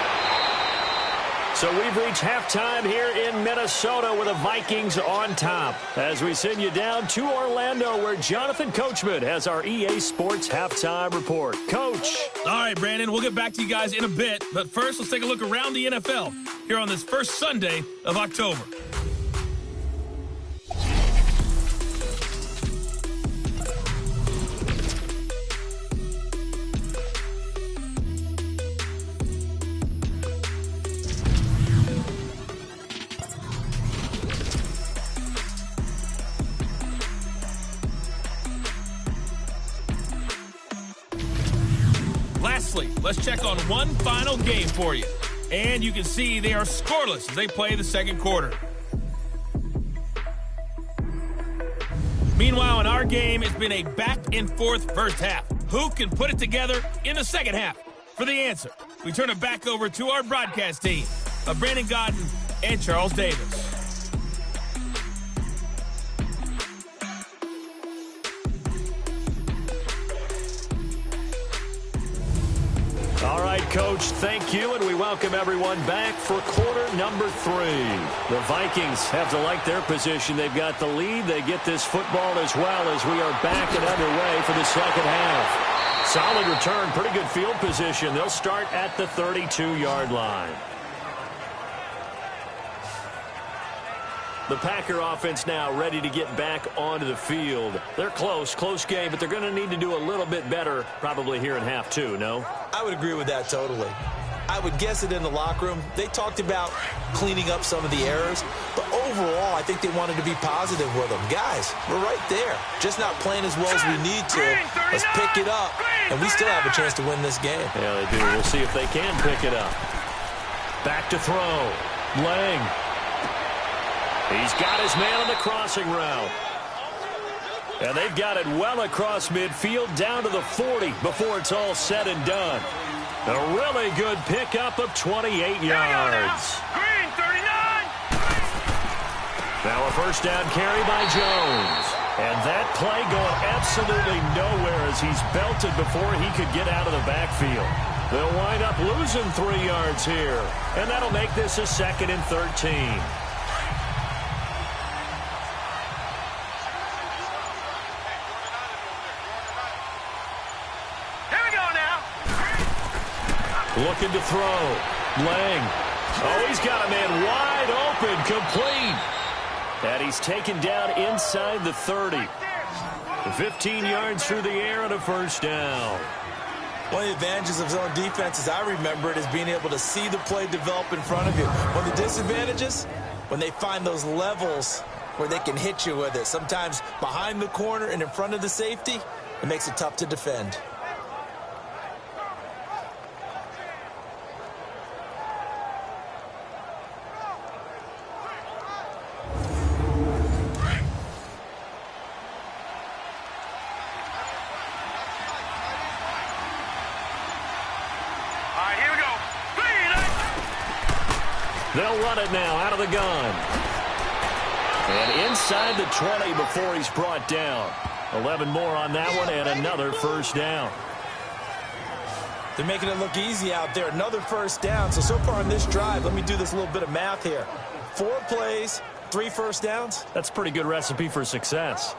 S1: So we've reached halftime here in Minnesota with the Vikings on top. As we send you down to Orlando where Jonathan Coachman has our EA Sports Halftime Report. Coach.
S6: All right, Brandon, we'll get back to you guys in a bit. But first, let's take a look around the NFL here on this first Sunday of October. Lastly, let's check on one final game for you. And you can see they are scoreless as they play the second quarter. Meanwhile, in our game, it's been a back-and-forth first half. Who can put it together in the second half? For the answer, we turn it back over to our broadcast team of Brandon Godden and Charles Davis.
S1: All right, Coach, thank you, and we welcome everyone back for quarter number 3. The Vikings have to like their position. They've got the lead. They get this football as well as we are back and underway for the second half. Solid return, pretty good field position. They'll start at the 32-yard line. The Packer offense now ready to get back onto the field. They're close game, but they're going to need to do a little bit better probably here in half 2, no?
S2: I would agree with that totally. I would guess it in the locker room. They talked about cleaning up some of the errors, but overall, I think they wanted to be positive with them. Guys, we're right there. Just not playing as well as we need to. Let's pick it up, and we still have a chance to win this game.
S1: Yeah, they do. We'll see if they can pick it up. Back to throw. Lang. He's got his man on the crossing route. And they've got it well across midfield down to the 40 before it's all said and done. A really good pickup of 28 yards.
S4: Green, 39.
S1: Now a first down carry by Jones. And that play going absolutely nowhere as he's belted before he could get out of the backfield. They'll wind up losing 3 yards here. And that'll make this a 2nd and 13. Looking to throw. Lang. Oh, he's got a man wide open, complete. And he's taken down inside the 30. 15 yards through the air and a first down.
S2: One of the advantages of zone defense, as I remember it, is being able to see the play develop in front of you. One of the disadvantages, when they find those levels where they can hit you with it, sometimes behind the corner and in front of the safety, it makes it tough to defend.
S1: They'll run it now out of the gun. And inside the 20 before he's brought down. 11 more on that one and another first down.
S2: They're making it look easy out there. Another first down. So far on this drive, let me do this little bit of math here. 4 plays, 3 first downs.
S1: That's a pretty good recipe for success.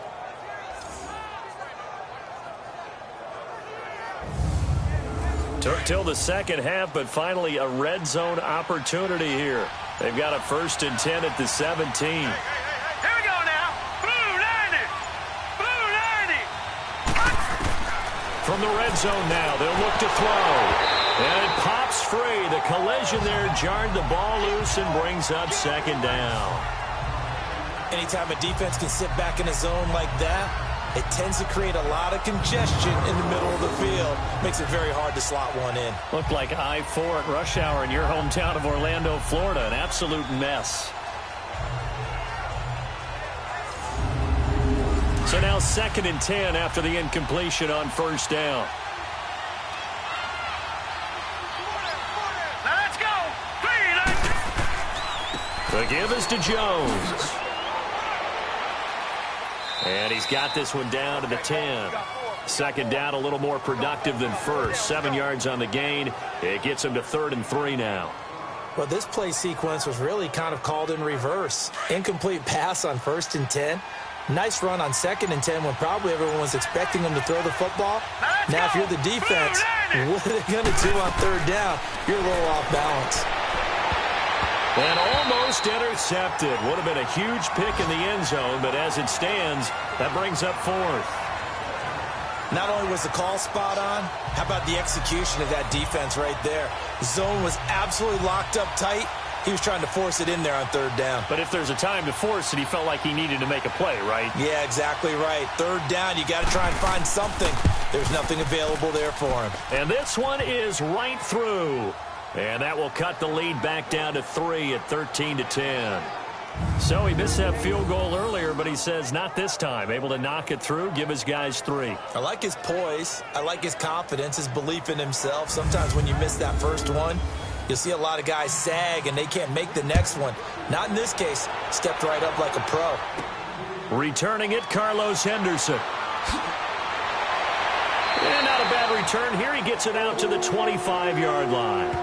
S1: Took till the second half, but finally a red zone opportunity here. They've got a 1st and 10 at the 17.
S4: Here we go now. Blue 90. Blue 90.
S1: From the red zone now, they'll look to throw. And it pops free. The collision there jarred the ball loose and brings up 2nd down.
S2: Anytime a defense can sit back in a zone like that, it tends to create a lot of congestion in the middle of the field. Makes it very hard to slot one in.
S1: Looked like I-4 at rush hour in your hometown of Orlando, Florida. An absolute mess. So now 2nd and 10 after the incompletion on 1st down.
S4: Now let's go.
S1: The give is to Jones. And he's got this one down to the 10. 2nd down, a little more productive than first. 7 yards on the gain. It gets him to 3rd and 3 now.
S2: Well, this play sequence was really kind of called in reverse. Incomplete pass on 1st and 10. Nice run on 2nd and 10 when probably everyone was expecting him to throw the football. Now, if you're the defense, what are they going to do on 3rd down? You're a little off balance.
S1: And almost intercepted. Would have been a huge pick in the end zone, but as it stands, that brings up 4th.
S2: Not only was the call spot on, how about the execution of that defense right there? The zone was absolutely locked up tight. He was trying to force it in there on 3rd down.
S1: But if there's a time to force it, he felt like he needed to make a play, right?
S2: Yeah, exactly right. 3rd down, you got to try and find something. There's nothing available there for him.
S1: And this one is right through. And that will cut the lead back down to 3 at 13-10. So he missed that field goal earlier, but he says not this time. Able to knock it through, give his guys 3.
S2: I like his poise. I like his confidence, his belief in himself. Sometimes when you miss that first one, you'll see a lot of guys sag and they can't make the next one. Not in this case. Stepped right up like a pro.
S1: Returning it, Carlos Henderson. And not a bad return here. He gets it out to the 25-yard line.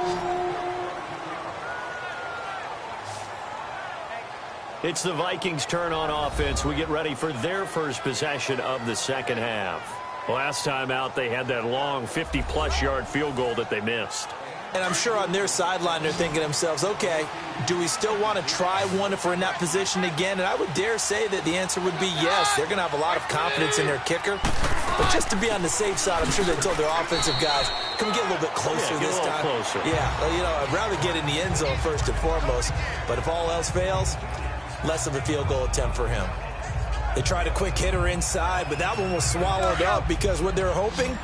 S1: It's the Vikings' turn on offense. We get ready for their first possession of the second half. Last time out, they had that long 50-plus yard field goal that they missed.
S2: And I'm sure on their sideline, they're thinking to themselves, okay, do we still want to try one if we're in that position again? And I would dare say that the answer would be yes. They're going to have a lot of confidence in their kicker. But just to be on the safe side, I'm sure they told their offensive guys, can we get a little bit closer this time?
S1: Closer.
S2: Yeah, well, you know, I'd rather get in the end zone first and foremost. But if all else fails, less of a field goal attempt for him. They tried a quick hitter inside, but that one was swallowed up because what they're hoping,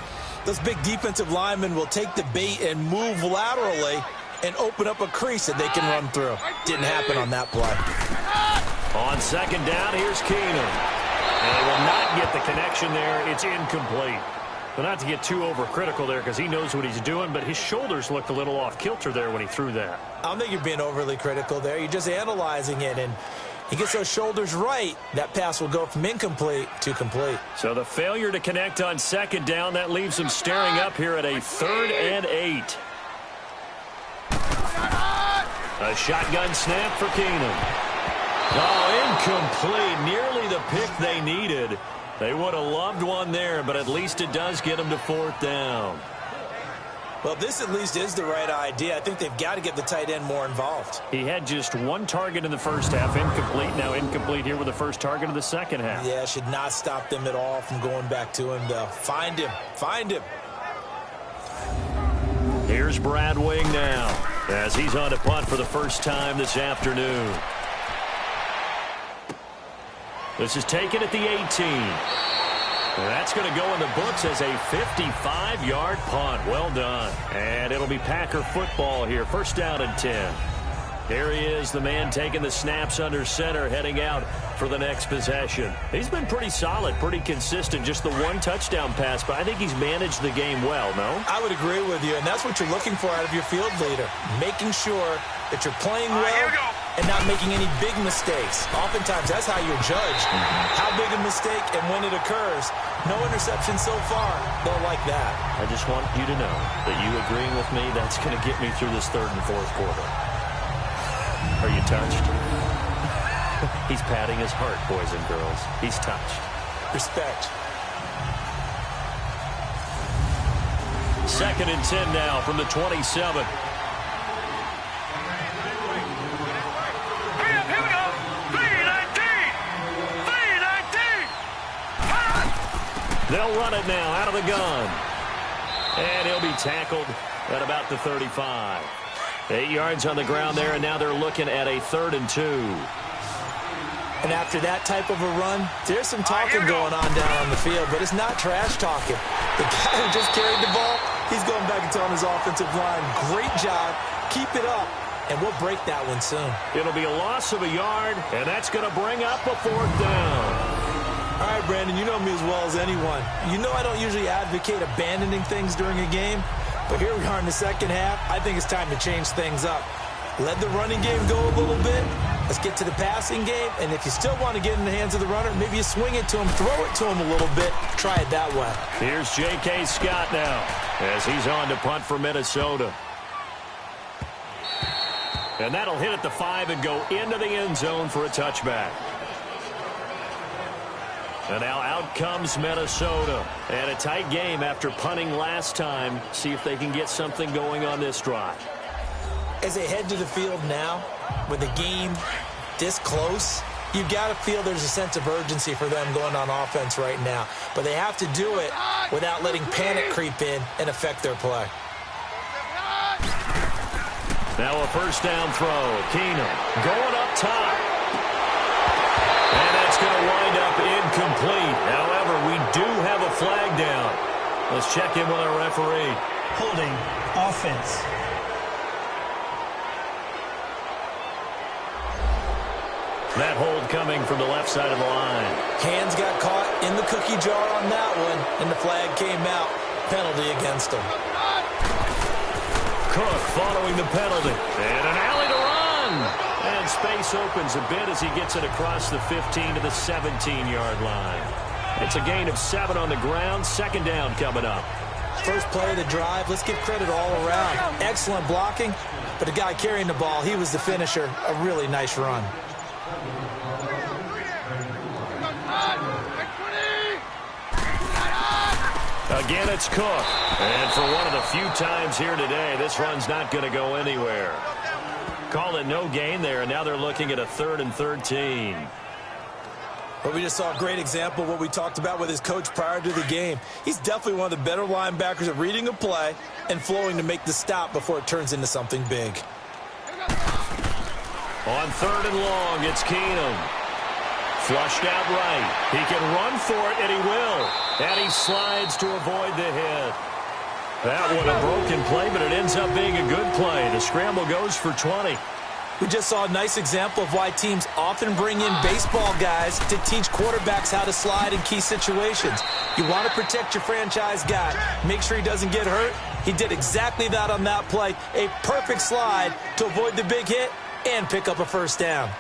S2: those big defensive linemen will take the bait and move laterally and open up a crease that they can run through. Didn't happen on that play.
S1: On second down, here's Keenum. And they will not get the connection there. It's incomplete. But not to get too overcritical there because he knows what he's doing, but his shoulders looked a little off kilter there when he threw that.
S2: I don't think you're being overly critical there. You're just analyzing it, and he gets those shoulders right. That pass will go from incomplete to complete.
S1: So the failure to connect on second down, that leaves him staring up here at a 3rd and 8. A shotgun snap for Keenum. Oh, incomplete. Nearly the pick they needed. They would have loved one there, but at least it does get them to 4th down.
S2: Well, this at least is the right idea. I think they've got to get the tight end more involved.
S1: He had just one target in the first half, incomplete. Now incomplete here with the first target of the second half.
S2: Yeah, should not stop them at all from going back to him, though. Find him. Find him.
S1: Here's Brad Wing now as he's on to punt for the first time this afternoon. This is taken at the 18. That's going to go in the books as a 55-yard punt. Well done. And it'll be Packer football here. First down and 10. Here he is, the man taking the snaps under center, heading out for the next possession. He's been pretty solid, pretty consistent, just the one touchdown pass, but I think he's managed the game well, no?
S2: I would agree with you, and that's what you're looking for out of your field leader, making sure that you're playing well and not making any big mistakes. Oftentimes, that's how you're judged, how big a mistake and when it occurs. No interception so far. Don't like that.
S1: I just want you to know that you agreeing with me, that's going to get me through this third and fourth quarter. Are you touched? He's patting his heart, boys and girls. He's touched.
S2: Respect.
S1: Second and 10 now from the 27.
S4: Here we go. 319. 319.
S1: They'll run it now out of the gun. And he'll be tackled at about the 35. 8 yards on the ground there, and now they're looking at a 3rd and 2.
S2: And after that type of a run, there's some talking going on down on the field, but it's not trash talking. The guy who just carried the ball, he's going back and telling his offensive line, great job, keep it up, and we'll break that one soon.
S1: It'll be a loss of a yard, and that's going to bring up a 4th down.
S2: All right, Brandon, you know me as well as anyone. You know I don't usually advocate abandoning things during a game, but here we are in the second half. I think it's time to change things up. Let the running game go a little bit. Let's get to the passing game. And if you still want to get in the hands of the runner, maybe you swing it to him, throw it to him a little bit. Try it that way.
S1: Here's J.K. Scott now as he's on to punt for Minnesota. And that'll hit at the 5 and go into the end zone for a touchback. And now out comes Minnesota. And a tight game after punting last time. See if they can get something going on this drive.
S2: As they head to the field now, with the game this close, you've got to feel there's a sense of urgency for them going on offense right now. But they have to do it without letting panic creep in and affect their play.
S1: Now a first down throw. Keenum going up top. And that's going to wind up incomplete. However, we do have a flag down. Let's check in with our referee.
S3: Holding offense.
S1: That hold coming from the left side of the line.
S2: Hands got caught in the cookie jar on that one, and the flag came out. Penalty against him.
S1: Cook following the penalty. And an alley to run. And space opens a bit as he gets it across the 15 to the 17-yard line. It's a gain of 7 on the ground. Second down coming up.
S2: First play of the drive. Let's give credit all around. Excellent blocking, but the guy carrying the ball, he was the finisher. A really nice run.
S1: Again, it's Cook. And for one of the few times here today, this run's not going to go anywhere. Call it no gain there, and now they're looking at a 3rd and 13.
S2: But we just saw a great example of what we talked about with his coach prior to the game. He's definitely one of the better linebackers at reading a play and flowing to make the stop before it turns into something big.
S1: On 3rd and long, it's Keenum. Flushed out right. He can run for it, and he will. And he slides to avoid the hit. That one a broken play, but it ends up being a good play. The scramble goes for 20.
S2: We just saw a nice example of why teams often bring in baseball guys to teach quarterbacks how to slide in key situations. You want to protect your franchise guy. Make sure he doesn't get hurt. He did exactly that on that play. A perfect slide to avoid the big hit and pick up a first down.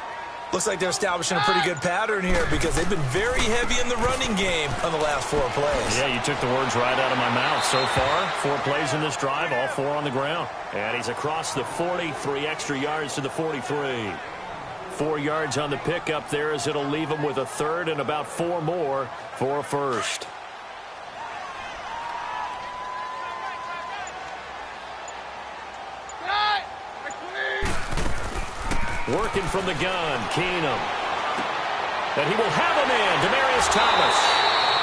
S2: Looks like they're establishing a pretty good pattern here because they've been very heavy in the running game on the last 4 plays.
S1: Yeah, you took the words right out of my mouth. So far, 4 plays in this drive, all 4 on the ground. And he's across the 40, 3 extra yards to the 43. 4 yards on the pickup there as it'll leave him with a 3rd and about 4 more for a first. Working from the gun, Keenum. And he will have a man, Demaryius Thomas.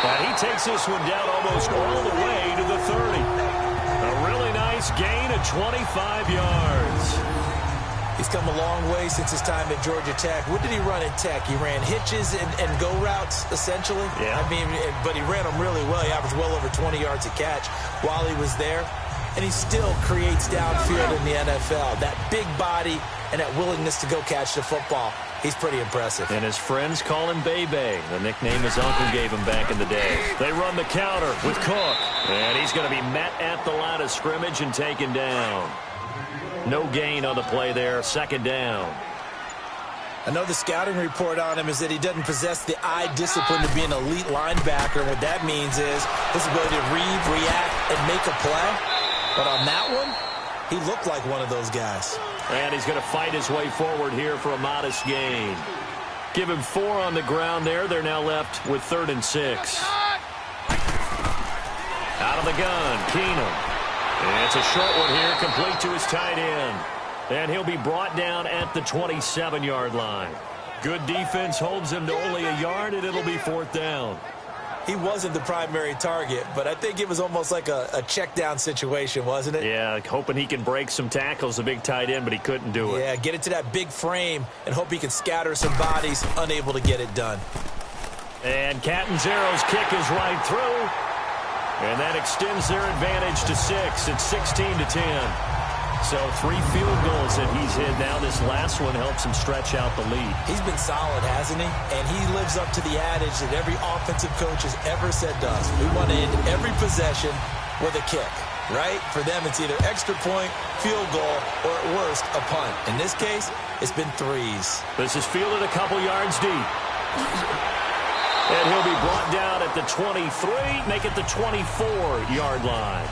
S1: And he takes this one down almost all the way to the 30. A really nice nice gain of 25 yards.
S2: He's come a long way since his time at Georgia Tech. What did he run at Tech? He ran hitches and go routes, essentially.
S1: Yeah.
S2: I mean, but he ran them really well. He averaged well over 20 yards a catch while he was there. And he still creates downfield in the NFL. That big body and that willingness to go catch the football. He's pretty impressive.
S1: And his friends call him Bebe, the nickname his uncle gave him back in the day. They run the counter with Cook. And he's going to be met at the line of scrimmage and taken down. No gain on the play there, second down.
S2: I know the scouting report on him is that he doesn't possess the eye discipline to be an elite linebacker. And what that means is his ability to read, react, and make a play. But on that one, he looked like one of those guys.
S1: And he's going to fight his way forward here for a modest gain. Give him 4 on the ground there. They're now left with 3rd and 6. Out of the gun, Keenum. And it's a short one here, complete to his tight end. And he'll be brought down at the 27-yard line. Good defense holds him to only a yard, and it'll be 4th down.
S2: He wasn't the primary target, but I think it was almost like a check-down situation, wasn't it?
S1: Yeah, hoping he can break some tackles, the big tight end, but he couldn't do it.
S2: Yeah, get it to that big frame and hope he can scatter some bodies, unable to get it done.
S1: And Catanzaro's kick is right through. And that extends their advantage to 6. It's 16-10. So 3 field goals that he's hit now. This last one helps him stretch out the lead.
S2: He's been solid, hasn't he? And he lives up to the adage that every offensive coach has ever said to us. We want to end every possession with a kick, right? For them, it's either extra point, field goal, or at worst, a punt. In this case, it's been 3s.
S1: This is fielded a couple yards deep. And he'll be brought down at the 23, make it the 24-yard line.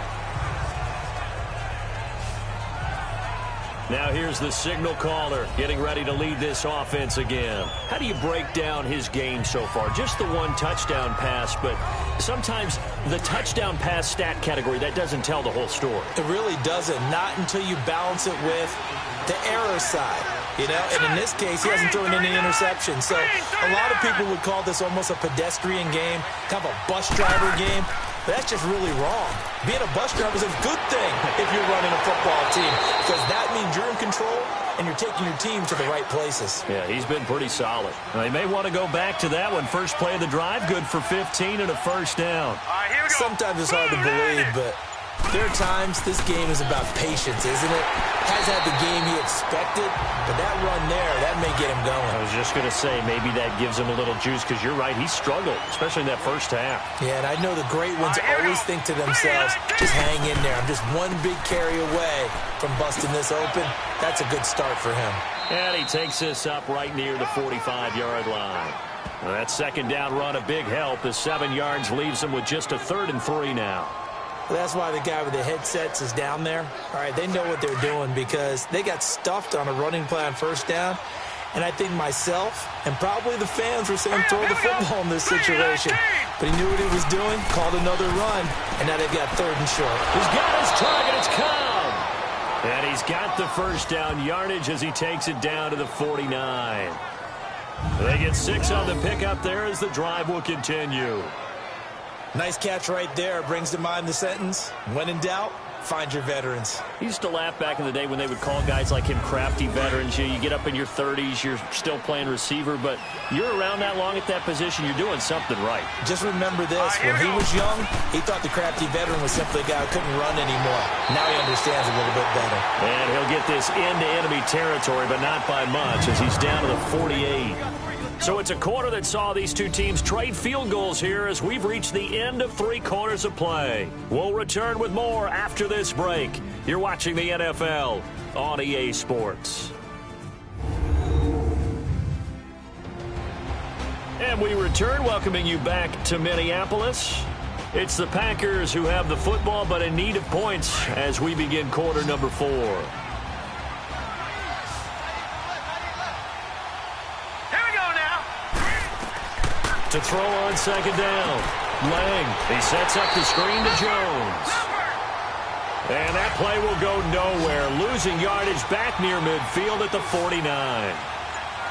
S1: Now here's the signal caller getting ready to lead this offense again. How do you break down his game so far? Just the 1 touchdown pass, but sometimes the touchdown pass stat category, that doesn't tell the whole story.
S2: It really doesn't, not until you balance it with the error side. You know, and in this case, he hasn't thrown any interceptions. So a lot of people would call this almost a pedestrian game, kind of a bus driver game. But that's just really wrong. Being a bus driver is a good thing if you're running a football team, because that means you're in control and you're taking your team to the right places.
S1: Yeah, he's been pretty solid. They may want to go back to that one. First play of the drive, good for 15 and a first down.
S2: Sometimes it's hard to believe, but there are times this game is about patience, isn't it? Has had the game he expected, but that run there, that may get him going.
S1: I was just going to say, maybe that gives him a little juice, because you're right, he struggled, especially in that first half.
S2: Yeah, and I know the great ones always think to themselves, just hang in there. I'm just one big carry away from busting this open. That's a good start for him.
S1: And he takes this up right near the 45-yard line. Well, that second down run, a big help. The 7 yards leaves him with just a 3rd and 3 now.
S2: Well, that's why the guy with the headsets is down there. All right, they know what they're doing because they got stuffed on a running play on first down. And I think myself and probably the fans were saying throw the football in this situation. But he knew what he was doing, called another run, and now they've got 3rd and short.
S1: He's got his target. It's come. And he's got the first down yardage as he takes it down to the 49. They get 6 on the pickup there as the drive will continue.
S2: Nice catch right there. Brings to mind the sentence, when in doubt, find your veterans.
S1: He used to laugh back in the day when they would call guys like him crafty veterans. You get up in your 30s, you're still playing receiver, but you're around that long at that position, you're doing something right.
S2: Just remember this, when he was young, he thought the crafty veteran was simply a guy who couldn't run anymore. Now he understands a little bit better.
S1: And he'll get this into enemy territory, but not by much, as he's down to the 48. So it's a quarter that saw these two teams trade field goals here as we've reached the end of 3 quarters of play. We'll return with more after this break. You're watching the NFL on EA Sports. And we return, welcoming you back to Minneapolis. It's the Packers who have the football, but in need of points as we begin quarter number 4. To throw on second down. Lang, he sets up the screen to Jones. And that play will go nowhere. Losing yardage back near midfield at the 49.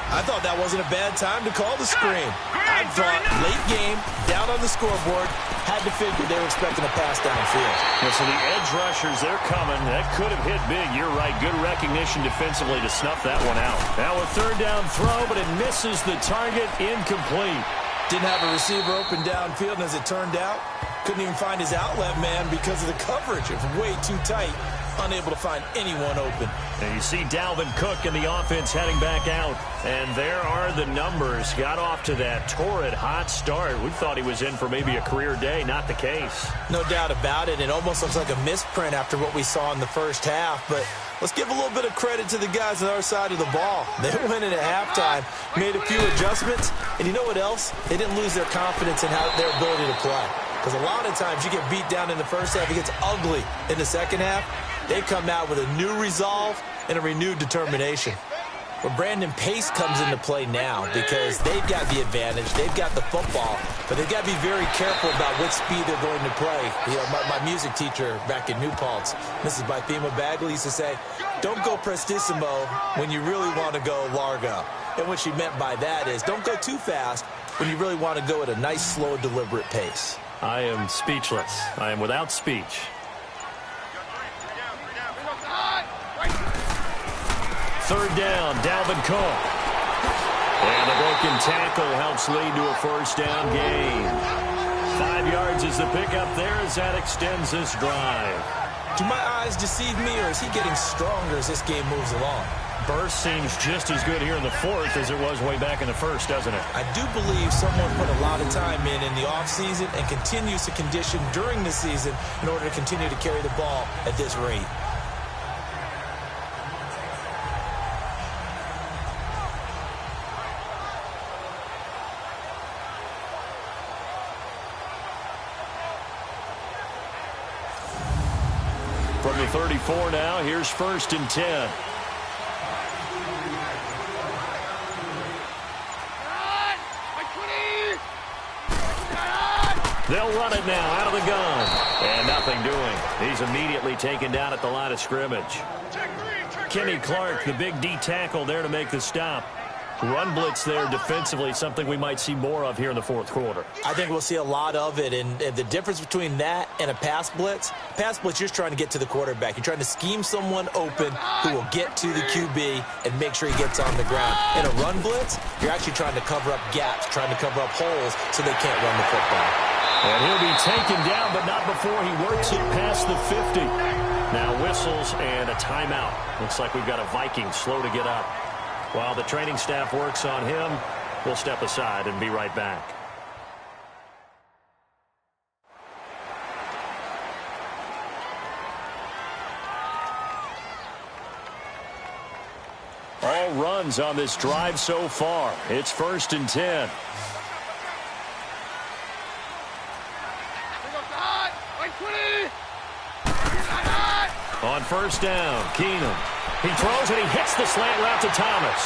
S2: I thought that wasn't a bad time to call the screen. I thought late game, down on the scoreboard, had to figure they were expecting a pass downfield.
S1: Yeah, so the edge rushers, they're coming. That could have hit big. You're right. Good recognition defensively to snuff that one out. Now a third down throw, but it misses the target. Incomplete.
S2: Didn't have a receiver open downfield, and as it turned out, couldn't even find his outlet man because of the coverage. It was way too tight. Unable to find anyone open.
S1: And you see Dalvin Cook and the offense heading back out. And there are the numbers. Got off to that torrid hot start. We thought he was in for maybe a career day. Not the case.
S2: No doubt about it. It almost looks like a misprint after what we saw in the first half. But let's give a little bit of credit to the guys on our side of the ball. They went in at halftime, made a few adjustments. And you know what else? They didn't lose their confidence in their ability to play. Because a lot of times you get beat down in the first half. It gets ugly in the second half. They come out with a new resolve and a renewed determination. Well, Brandon Pace comes into play now because they've got the advantage. They've got the football, but they've got to be very careful about what speed they're going to play. You know, my music teacher back in New Paltz, Mrs. Bythema Bagley, used to say, don't go prestissimo when you really want to go largo. And what she meant by that is don't go too fast when you really want to go at a nice, slow, deliberate pace.
S1: I am speechless. I am without speech. Third down, Dalvin Cook. And the broken tackle helps lead to a first down gain. 5 yards is the pickup there as that extends this drive.
S2: Do my eyes deceive me, or is he getting stronger as this game moves along?
S1: Burst seems just as good here in the fourth as it was way back in the first, doesn't it?
S2: I do believe someone put a lot of time in the offseason and continues to condition during the season in order to continue to carry the ball at this rate.
S1: From the 34 now, here's 1st and 10. They'll run it now out of the gun. And nothing doing. He's immediately taken down at the line of scrimmage. Kenny Clark, the big D tackle there to make the stop. Run blitz there defensively, something we might see more of here in the fourth quarter.
S2: I think we'll see a lot of it, and the difference between that and a pass blitz, you're just trying to get to the quarterback. You're trying to scheme someone open who will get to the QB and make sure he gets on the ground. In a run blitz, you're actually trying to cover up gaps, trying to cover up holes so they can't run the football.
S1: And he'll be taken down, but not before he works it past the 50. Now whistles and a timeout. Looks like we've got a Viking slow to get up. While the training staff works on him, we'll step aside and be right back. All runs on this drive so far. It's 1st and 10. On 1st down, Keenum. He throws and he hits the slant route to Thomas.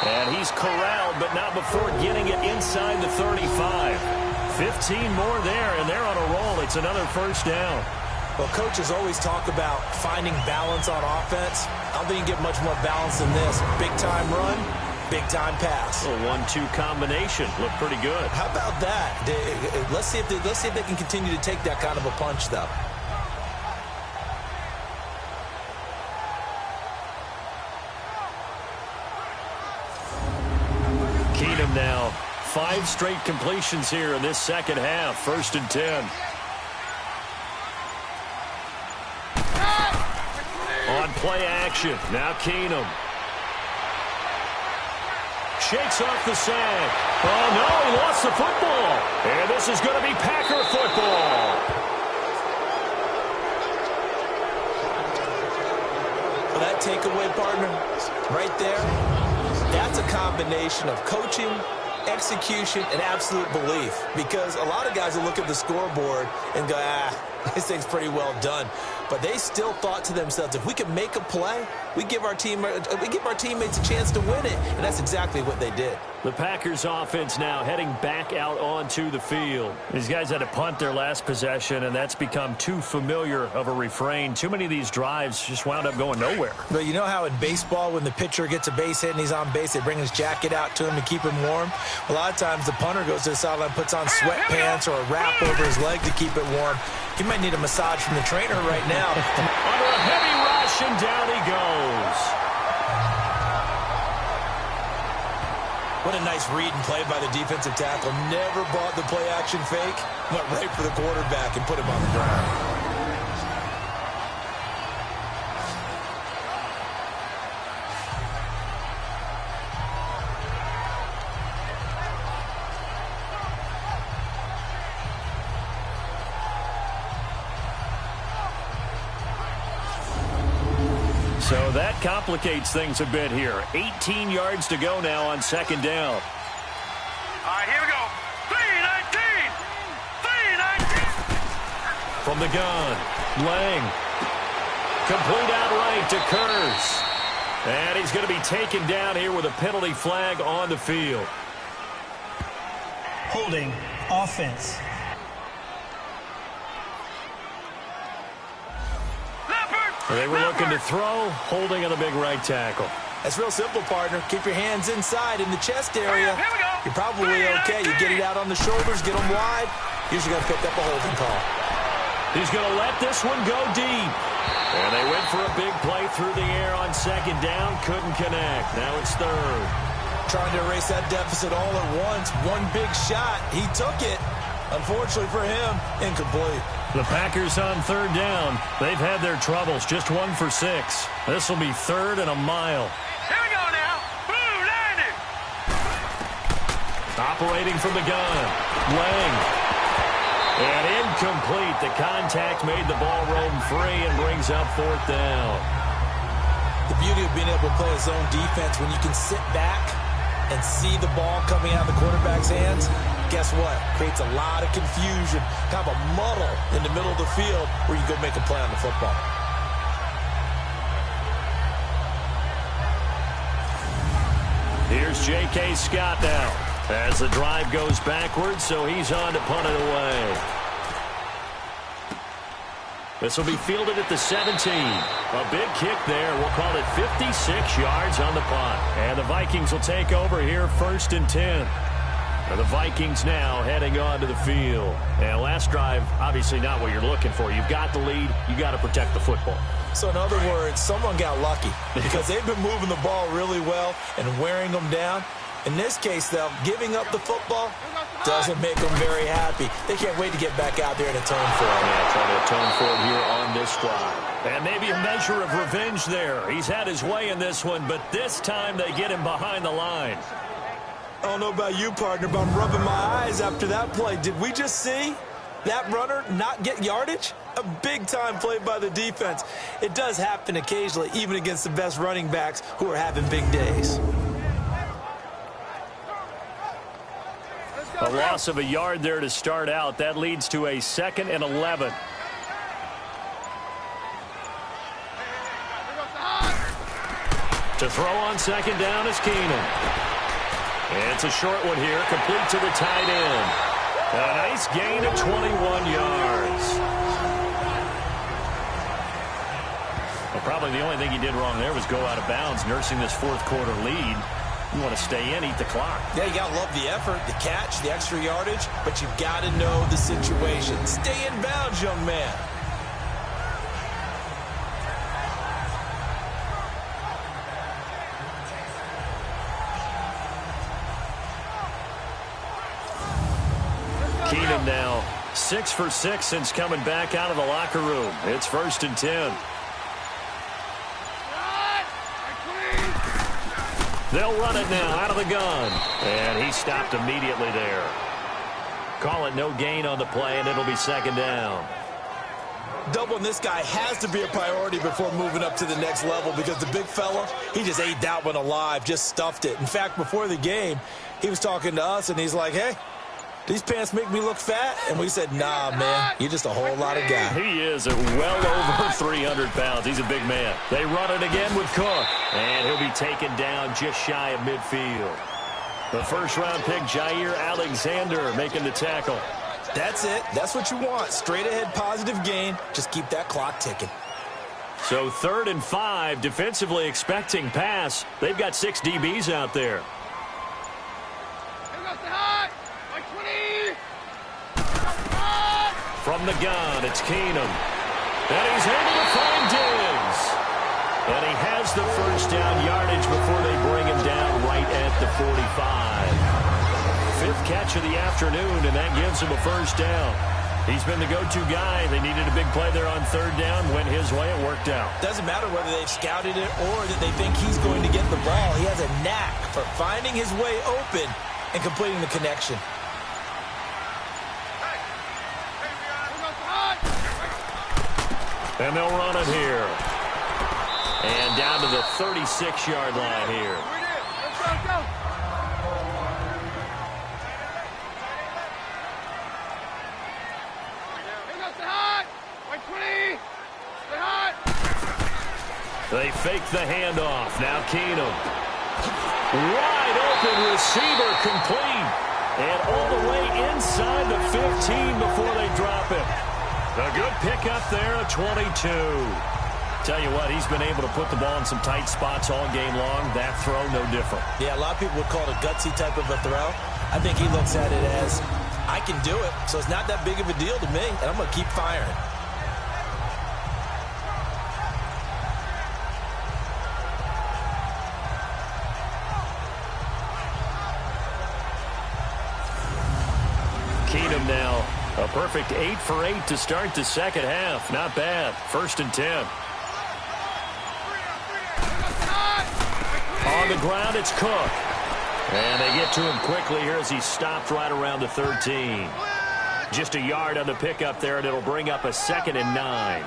S1: And he's corralled, but not before getting it inside the 35. 15 more there, and they're on a roll. It's another 1st down.
S2: Well, coaches always talk about finding balance on offense. I don't think you get much more balance than this. Big-time run, big-time pass.
S1: A 1-2 combination. Looked pretty good.
S2: How about that? Let's see if they can continue to take that kind of a punch, though.
S1: Keenum now. 5 straight completions here in this second half. 1st and 10. On play action. Now Keenum. Shakes off the sack. Oh, no, he lost the football. And this is going to be Packer football.
S2: Well, that takeaway, partner, right there, that's a combination of coaching, execution, and absolute belief. Because a lot of guys will look at the scoreboard and go, This thing's pretty well done. But they still thought to themselves, if we can make a play, we give our teammates a chance to win it. And that's exactly what they did.
S1: The Packers offense now heading back out onto the field. These guys had to punt their last possession, and that's become too familiar of a refrain. Too many of these drives just wound up going nowhere.
S2: But you know how in baseball, when the pitcher gets a base hit and he's on base, they bring his jacket out to him to keep him warm? A lot of times the punter goes to the sideline, puts on sweatpants or a wrap over his leg to keep it warm. He might need a massage from the trainer right now.
S1: Under a heavy rush, and down he goes.
S2: What a nice read and play by the defensive tackle. Never bought the play-action fake. Went right for the quarterback and put him on the ground.
S1: So that complicates things a bit here. 18 yards to go now on second down.
S4: All right, here we go. 3-19. 3-19.
S1: From the gun, Lang. Complete outright to Kurtz. And he's going to be taken down here with a penalty flag on the field.
S3: Holding offense.
S1: They were looking to throw, holding on the big right tackle.
S2: That's real simple, partner. Keep your hands inside in the chest area.
S4: Here we go.
S2: You're probably okay. You get it out on the shoulders, get them wide. Usually going to pick up a holding call.
S1: He's going to let this one go deep. And they went for a big play through the air on second down. Couldn't connect. Now it's third.
S2: Trying to erase that deficit all at once. One big shot. He took it. Unfortunately for him, incomplete.
S1: The Packers on third down. They've had their troubles. Just 1 for 6. This will be third and a mile.
S4: Here we go now. Blue landed.
S1: Operating from the gun. Lang. And incomplete. The contact made the ball roam free and brings up fourth down.
S2: The beauty of being able to play his own defense, when you can sit back and see the ball coming out of the quarterback's hands, guess what? Creates a lot of confusion, kind of a muddle in the middle of the field where you go make a play on the football.
S1: Here's J.K. Scott now as the drive goes backwards, so he's on to punt it away. This will be fielded at the 17. A big kick there. We'll call it 56 yards on the punt. And the Vikings will take over here, 1st and 10. And the Vikings now heading onto the field. And last drive, obviously not what you're looking for. You've got the lead. You got to protect the football.
S2: So in other words, someone got lucky because they've been moving the ball really well and wearing them down. In this case, though, giving up the football doesn't make them very happy. They can't wait to get back out there and atone for it.
S1: Yeah, trying to atone for it here on this drive. And maybe a measure of revenge there. He's had his way in this one, but this time they get him behind the line.
S2: I don't know about you, partner, but I'm rubbing my eyes after that play. Did we just see that runner not get yardage? A big-time play by the defense. It does happen occasionally, even against the best running backs who are having big days.
S1: A loss of a yard there to start out. That leads to a 2nd and 11. To throw on second down is Keenan. And it's a short one here, complete to the tight end. A nice gain of 21 yards. Well, probably the only thing he did wrong there was go out of bounds, nursing this fourth quarter lead. You want to stay in, eat the clock.
S2: Yeah, you got to love the effort, the catch, the extra yardage, but you've got to know the situation. Stay in bounds, young man.
S1: Keenan now 6 for 6 since coming back out of the locker room. It's 1st and 10. They'll run it now out of the gun. And he stopped immediately there. Call it no gain on the play, and it'll be 2nd down.
S2: Doubling this guy has to be a priority before moving up to the next level because the big fella, he just ate that one alive, just stuffed it. In fact, before the game, he was talking to us, and he's like, hey, these pants make me look fat. And we said, nah, man, you're just a whole lot of guy.
S1: He is at well over 300 pounds. He's a big man. They run it again with Cook. And he'll be taken down just shy of midfield. The first-round pick, Jair Alexander, making the tackle.
S2: That's it. That's what you want. Straight ahead positive gain. Just keep that clock ticking.
S1: So 3rd and 5, defensively expecting pass. They've got 6 DBs out there. From the gun, it's Keenum. And he's able to find Diggs. And he has the first down yardage before they bring him down right at the 45. 5th catch of the afternoon, and that gives him a first down. He's been the go-to guy. They needed a big play there on 3rd down. Went his way. It worked out.
S2: Doesn't matter whether they've scouted it or that they think he's going to get the ball. He has a knack for finding his way open and completing the connection.
S1: And they'll run it here. And down to the 36-yard line here.
S4: Let's go.
S1: They fake the handoff. Now Keenum. Wide open receiver complete. And all the way inside the 15 before they drop it. A good pickup there at 22. Tell you what, he's been able to put the ball in some tight spots all game long. That throw, no different.
S2: Yeah, a lot of people would call it a gutsy type of a throw. I think he looks at it as, I can do it, so it's not that big of a deal to me, and I'm going to keep firing.
S1: Keenum now, a perfect 8 for 8 to start the second half. Not bad. 1st and 10. On the ground, it's Cook. And they get to him quickly here as he stopped right around the 13. Just a yard on the pickup there, and it'll bring up a 2nd and 9.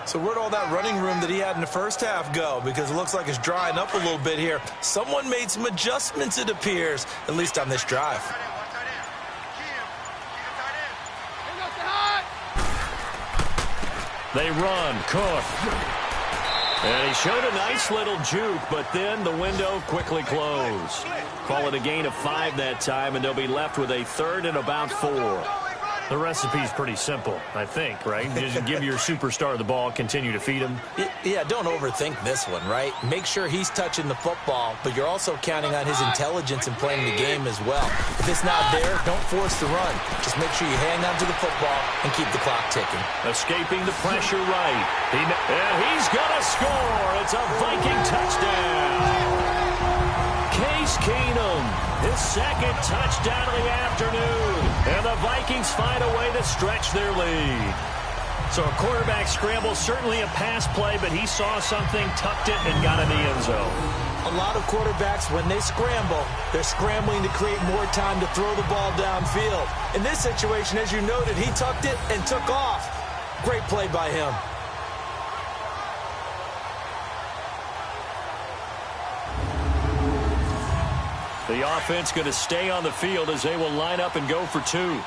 S2: So where'd all that running room that he had in the first half go? Because it looks like it's drying up a little bit here. Someone made some adjustments, it appears, at least on this drive.
S1: They run. Cook. And he showed a nice little juke, but then the window quickly closed. Call it a gain of 5 that time, and they'll be left with a 3rd and about 4. The recipe's pretty simple, I think, right? Just give your superstar the ball, continue to feed him.
S2: Yeah, don't overthink this one, right? Make sure he's touching the football, but you're also counting on his intelligence in playing the game as well. If it's not there, don't force the run. Just make sure you hang on to the football and keep the clock ticking.
S1: Escaping the pressure right. And he's going to score. It's a Viking touchdown. Case Keenum, his 2nd touchdown of the afternoon. And the Vikings find a way to stretch their lead. So a quarterback scramble, certainly a pass play, but he saw something, tucked it, and got in the end zone.
S2: A lot of quarterbacks, when they scramble, they're scrambling to create more time to throw the ball downfield. In this situation, as you noted, he tucked it and took off. Great play by him.
S1: The offense going to stay on the field as they will line up and go for 2.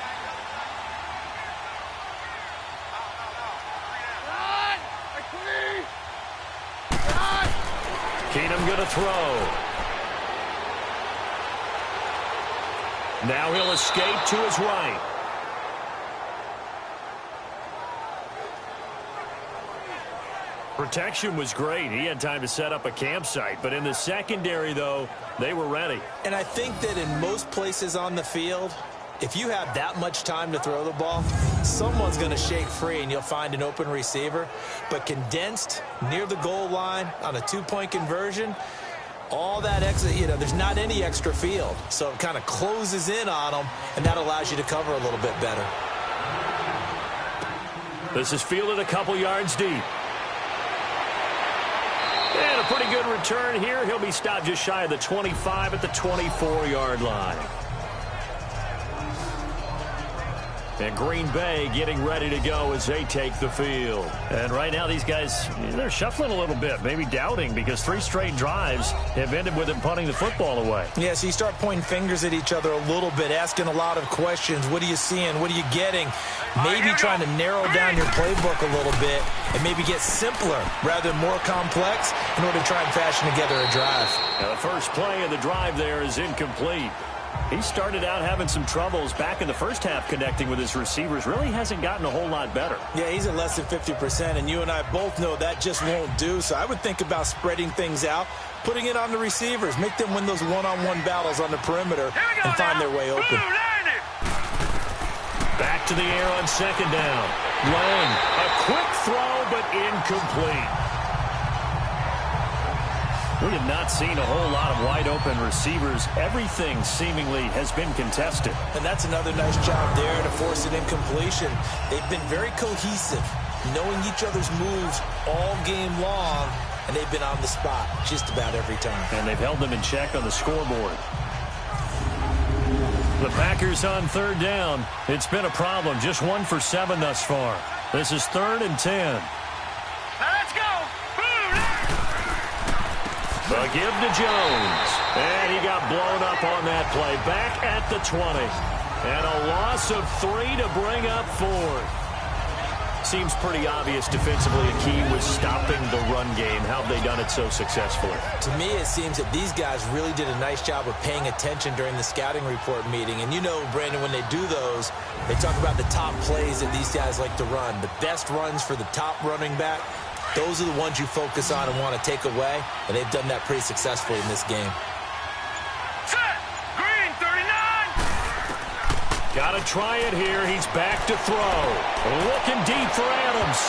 S1: Keenum going to throw. Now he'll escape to his right. Protection was great. He had time to set up a campsite. But in the secondary, though, they were ready.
S2: And I think that in most places on the field, if you have that much time to throw the ball, someone's going to shake free and you'll find an open receiver. But condensed near the goal line on a 2-point conversion, all that extra, there's not any extra field. So it kind of closes in on them, and that allows you to cover a little bit better.
S1: This is fielded a couple yards deep. And a pretty good return here. He'll be stopped just shy of the 25 at the 24-yard line. And Green Bay getting ready to go as they take the field.
S7: And right now these guys, they're shuffling a little bit, maybe doubting, because 3 straight drives have ended with them punting the football away.
S2: Yeah, so you start pointing fingers at each other a little bit, asking a lot of questions. What are you seeing? What are you getting? Maybe trying to narrow down your playbook a little bit and maybe get simpler rather than more complex in order to try and fashion together a drive.
S1: Now the first play of the drive there is incomplete. He started out having some troubles back in the first half connecting with his receivers. Really hasn't gotten a whole lot better.
S2: Yeah, he's at less than 50%, and you and I both know that just won't do. So I would think about spreading things out, putting it on the receivers, make them win those one-on-one battles on the perimeter and find their way open.
S1: Back to the air on second down. Lang, a quick throw, but incomplete. We have not seen a whole lot of wide-open receivers. Everything seemingly has been contested.
S2: And that's another nice job there to force an incompletion. They've been very cohesive, knowing each other's moves all game long, and they've been on the spot just about every time.
S1: And they've held them in check on the scoreboard. The Packers on third down. It's been a problem. Just 1 for 7 thus far. This is 3rd and 10.
S4: Let's go.
S1: The give to Jones. And he got blown up on that play. Back at the 20. And a loss of 3 to bring up 4th. Seems pretty obvious defensively a key was stopping the run game. How have they done it so successfully?
S2: To me, it seems that these guys really did a nice job of paying attention during the scouting report meeting. And you know, Brandon, when they do those, they talk about the top plays that these guys like to run. The best runs for the top running back. Those are the ones you focus on and want to take away, and they've done that pretty successfully in this game.
S4: Set. Green, 39.
S1: Got to try it here. He's back to throw. Looking deep for Adams.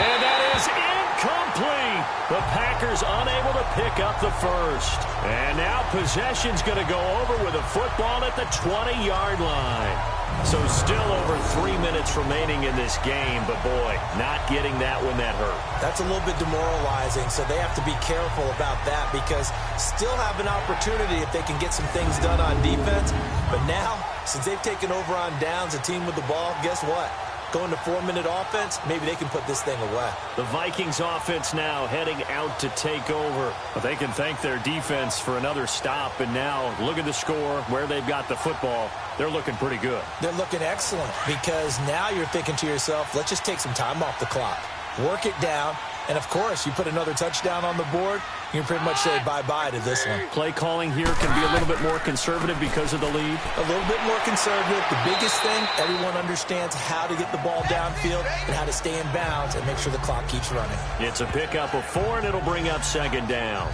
S1: And that is incomplete. The Packers unable to pick up the first. And now possession's going to go over with a football at the 20-yard line. So still over 3 minutes remaining in this game, but boy, not getting that when that hurt.
S2: That's a little bit demoralizing, so they have to be careful about that because still have an opportunity if they can get some things done on defense. But now, since they've taken over on downs, a team with the ball, guess what? Going to 4-minute offense, maybe they can put this thing away.
S1: The Vikings offense now heading out to take over. But they can thank their defense for another stop. And now look at the score, where they've got the football. They're looking pretty good.
S2: They're looking excellent because now you're thinking to yourself, let's just take some time off the clock. Work it down. And, of course, you put another touchdown on the board, you can pretty much say bye-bye to this one.
S1: Play calling here can be a little bit more conservative because of the lead.
S2: A little bit more conservative. The biggest thing, everyone understands how to get the ball downfield and how to stay in bounds and make sure the clock keeps running.
S1: It's a pickup of 4, and it'll bring up second down.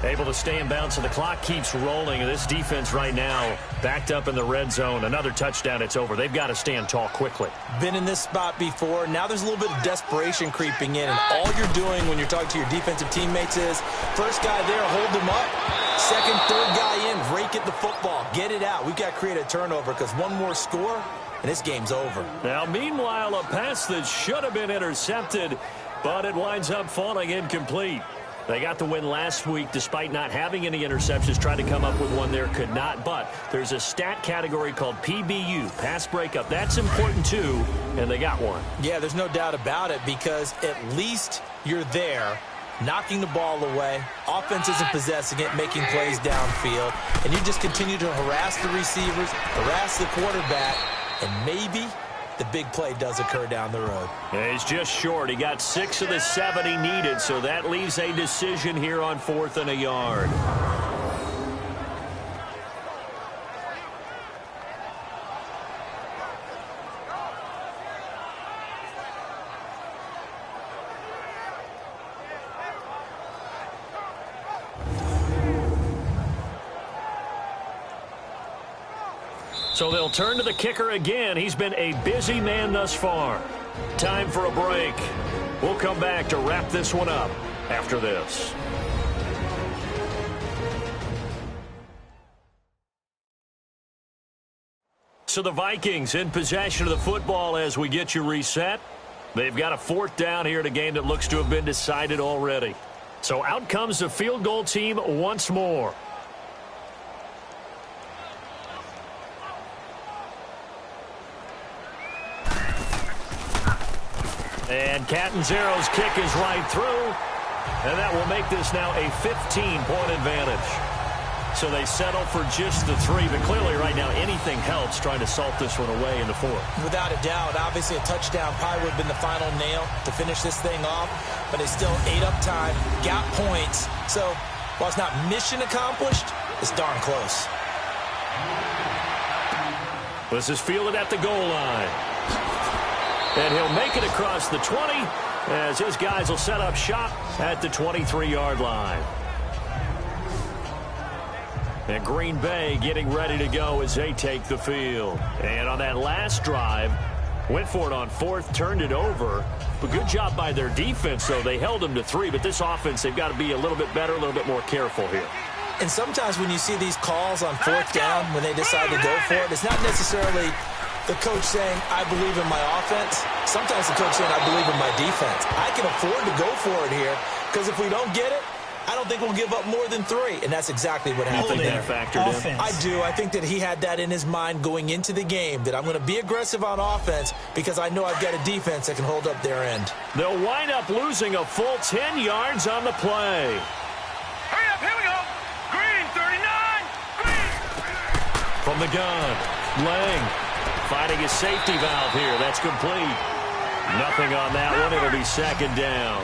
S1: Able to stay in bounds, and the clock keeps rolling. And this defense right now backed up in the red zone. Another touchdown, it's over. They've got to stand tall quickly.
S2: Been in this spot before. Now there's a little bit of desperation creeping in. And all you're doing when you're talking to your defensive teammates is, first guy there, hold them up. Second, third guy in, rake at the football. Get it out. We've got to create a turnover because one more score, and this game's over.
S1: Now, meanwhile, a pass that should have been intercepted, but it winds up falling incomplete. They got the win last week despite not having any interceptions. Tried to come up with one there, could not. But there's a stat category called PBU, pass breakup. That's important too, and they got one.
S2: Yeah, there's no doubt about it because at least you're there, knocking the ball away. Offense isn't possessing it, making plays downfield. And you just continue to harass the receivers, harass the quarterback, and maybe the big play does occur down the road.
S1: Yeah, he's just short. He got 6 of the 7 he needed, so that leaves a decision here on 4th and a yard. So they'll turn to the kicker again. He's been a busy man thus far. Time for a break. We'll come back to wrap this one up after this. So the Vikings in possession of the football as we get you reset. They've got a 4th down here in a game that looks to have been decided already. So out comes the field goal team once more. And Catanzaro's kick is right through. And that will make this now a 15-point advantage. So they settle for just the 3, but clearly right now anything helps trying to salt this one away in the 4th.
S2: Without a doubt, obviously a touchdown probably would have been the final nail to finish this thing off, but they still ate up time, got points. So while it's not mission accomplished, it's darn close.
S1: This is fielded at the goal line. And he'll make it across the 20 as his guys will set up shop at the 23-yard line. And Green Bay getting ready to go as they take the field. And on that last drive, went for it on 4th, turned it over. But good job by their defense, though. They held them to 3, but this offense, they've got to be a little bit better, a little bit more careful here.
S2: And sometimes when you see these calls on 4th down, when they decide to go for it, it's not necessarily the coach saying, I believe in my offense. Sometimes the coach saying, I believe in my defense. I can afford to go for it here because if we don't get it, I don't think we'll give up more than 3. And that's exactly what happened there.
S1: Factored in?
S2: I do. I think that he had that in his mind going into the game, that I'm going to be aggressive on offense because I know I've got a defense that can hold up their end.
S1: They'll wind up losing a full 10 yards on the play.
S4: Hurry up, here we go. Green, 39. Green.
S1: From the gun, Lang finding his safety valve here. That's complete. Nothing on that one. It'll be 2nd down.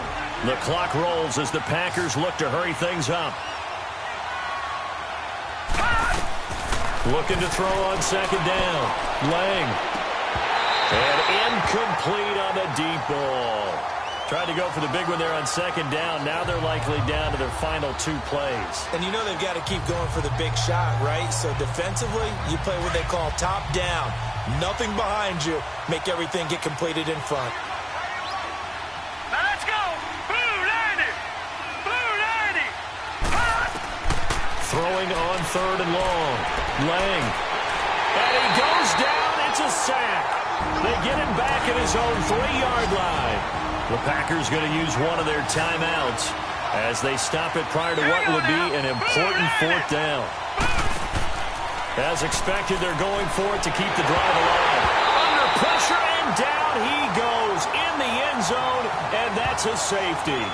S1: The clock rolls as the Packers look to hurry things up. Looking to throw on 2nd down. Lang. And incomplete on the deep ball. Tried to go for the big one there on 2nd down. Now they're likely down to their final 2 plays.
S2: And you know they've got to keep going for the big shot, right? So defensively, you play what they call top down. Nothing behind you. Make everything get completed in front.
S4: Now let's go. Blue 90. Blue 90.
S1: Throwing on 3rd and long. Lang. And he goes down. It's a sack. They get him back at his own 3-yard line. The Packers going to use one of their timeouts as they stop it prior to what would be an important 4th down. As expected, they're going for it to keep the drive alive. Under pressure, and down he goes in the end zone, and that's a safety.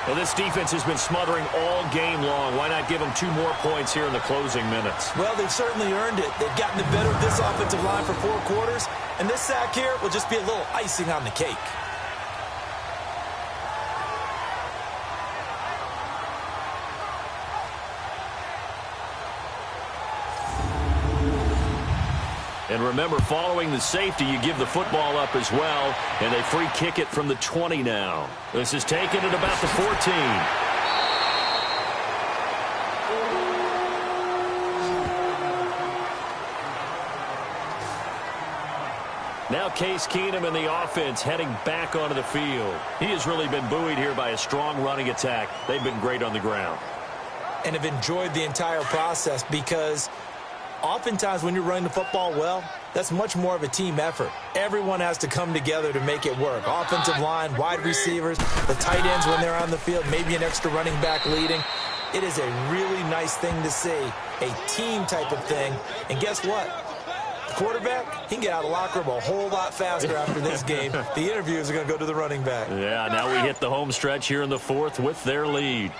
S1: Well, this defense has been smothering all game long. Why not give them 2 more points here in the closing minutes?
S2: Well, they've certainly earned it. They've gotten the better of this offensive line for 4 quarters, and this sack here will just be a little icing on the cake.
S1: And remember, following the safety, you give the football up as well, and they free kick it from the 20 now. This is taken at about the 14. Now Case Keenum and the offense heading back onto the field. He has really been buoyed here by a strong running attack. They've been great on the ground.
S2: And have enjoyed the entire process because oftentimes when you're running the football well, that's much more of a team effort. Everyone has to come together to make it work. Offensive line, wide receivers, the tight ends when they're on the field, maybe an extra running back leading. It is a really nice thing to see, a team type of thing. And guess what? The quarterback, he can get out of the locker room a whole lot faster after this game. The interviews are going to go to the running back.
S1: Yeah, now we hit the home stretch here in the 4th with their lead.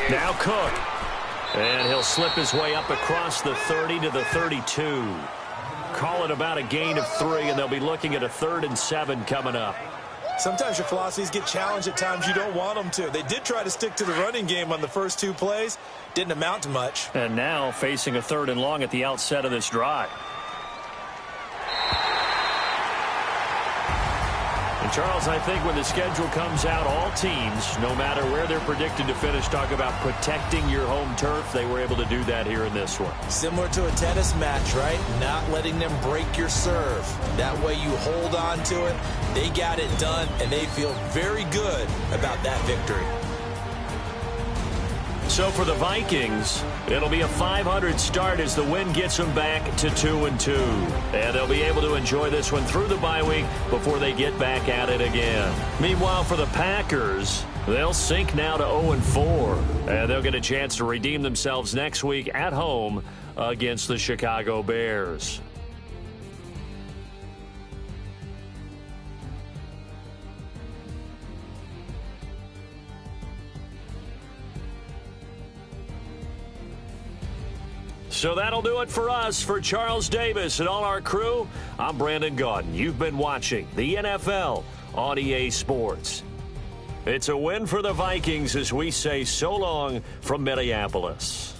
S1: Now Cook. And he'll slip his way up across the 30 to the 32. Call it about a gain of 3, and they'll be looking at a 3rd and 7 coming up.
S2: Sometimes your philosophies get challenged at times you don't want them to. They did try to stick to the running game on the first 2 plays. Didn't amount to much.
S1: And now facing a 3rd and long at the outset of this drive. And Charles, I think when the schedule comes out, all teams, no matter where they're predicted to finish, talk about protecting your home turf. They were able to do that here in this one.
S2: Similar to a tennis match, right? Not letting them break your serve. That way you hold on to it. They got it done, and they feel very good about that victory.
S1: So for the Vikings, it'll be a .500 start as the win gets them back to 2-2. And they'll be able to enjoy this one through the bye week before they get back at it again. Meanwhile, for the Packers, they'll sink now to 0-4. And they'll get a chance to redeem themselves next week at home against the Chicago Bears. So that'll do it for us. For Charles Davis and all our crew, I'm Brandon Gaudin. You've been watching the NFL on EA Sports. It's a win for the Vikings as we say so long from Minneapolis.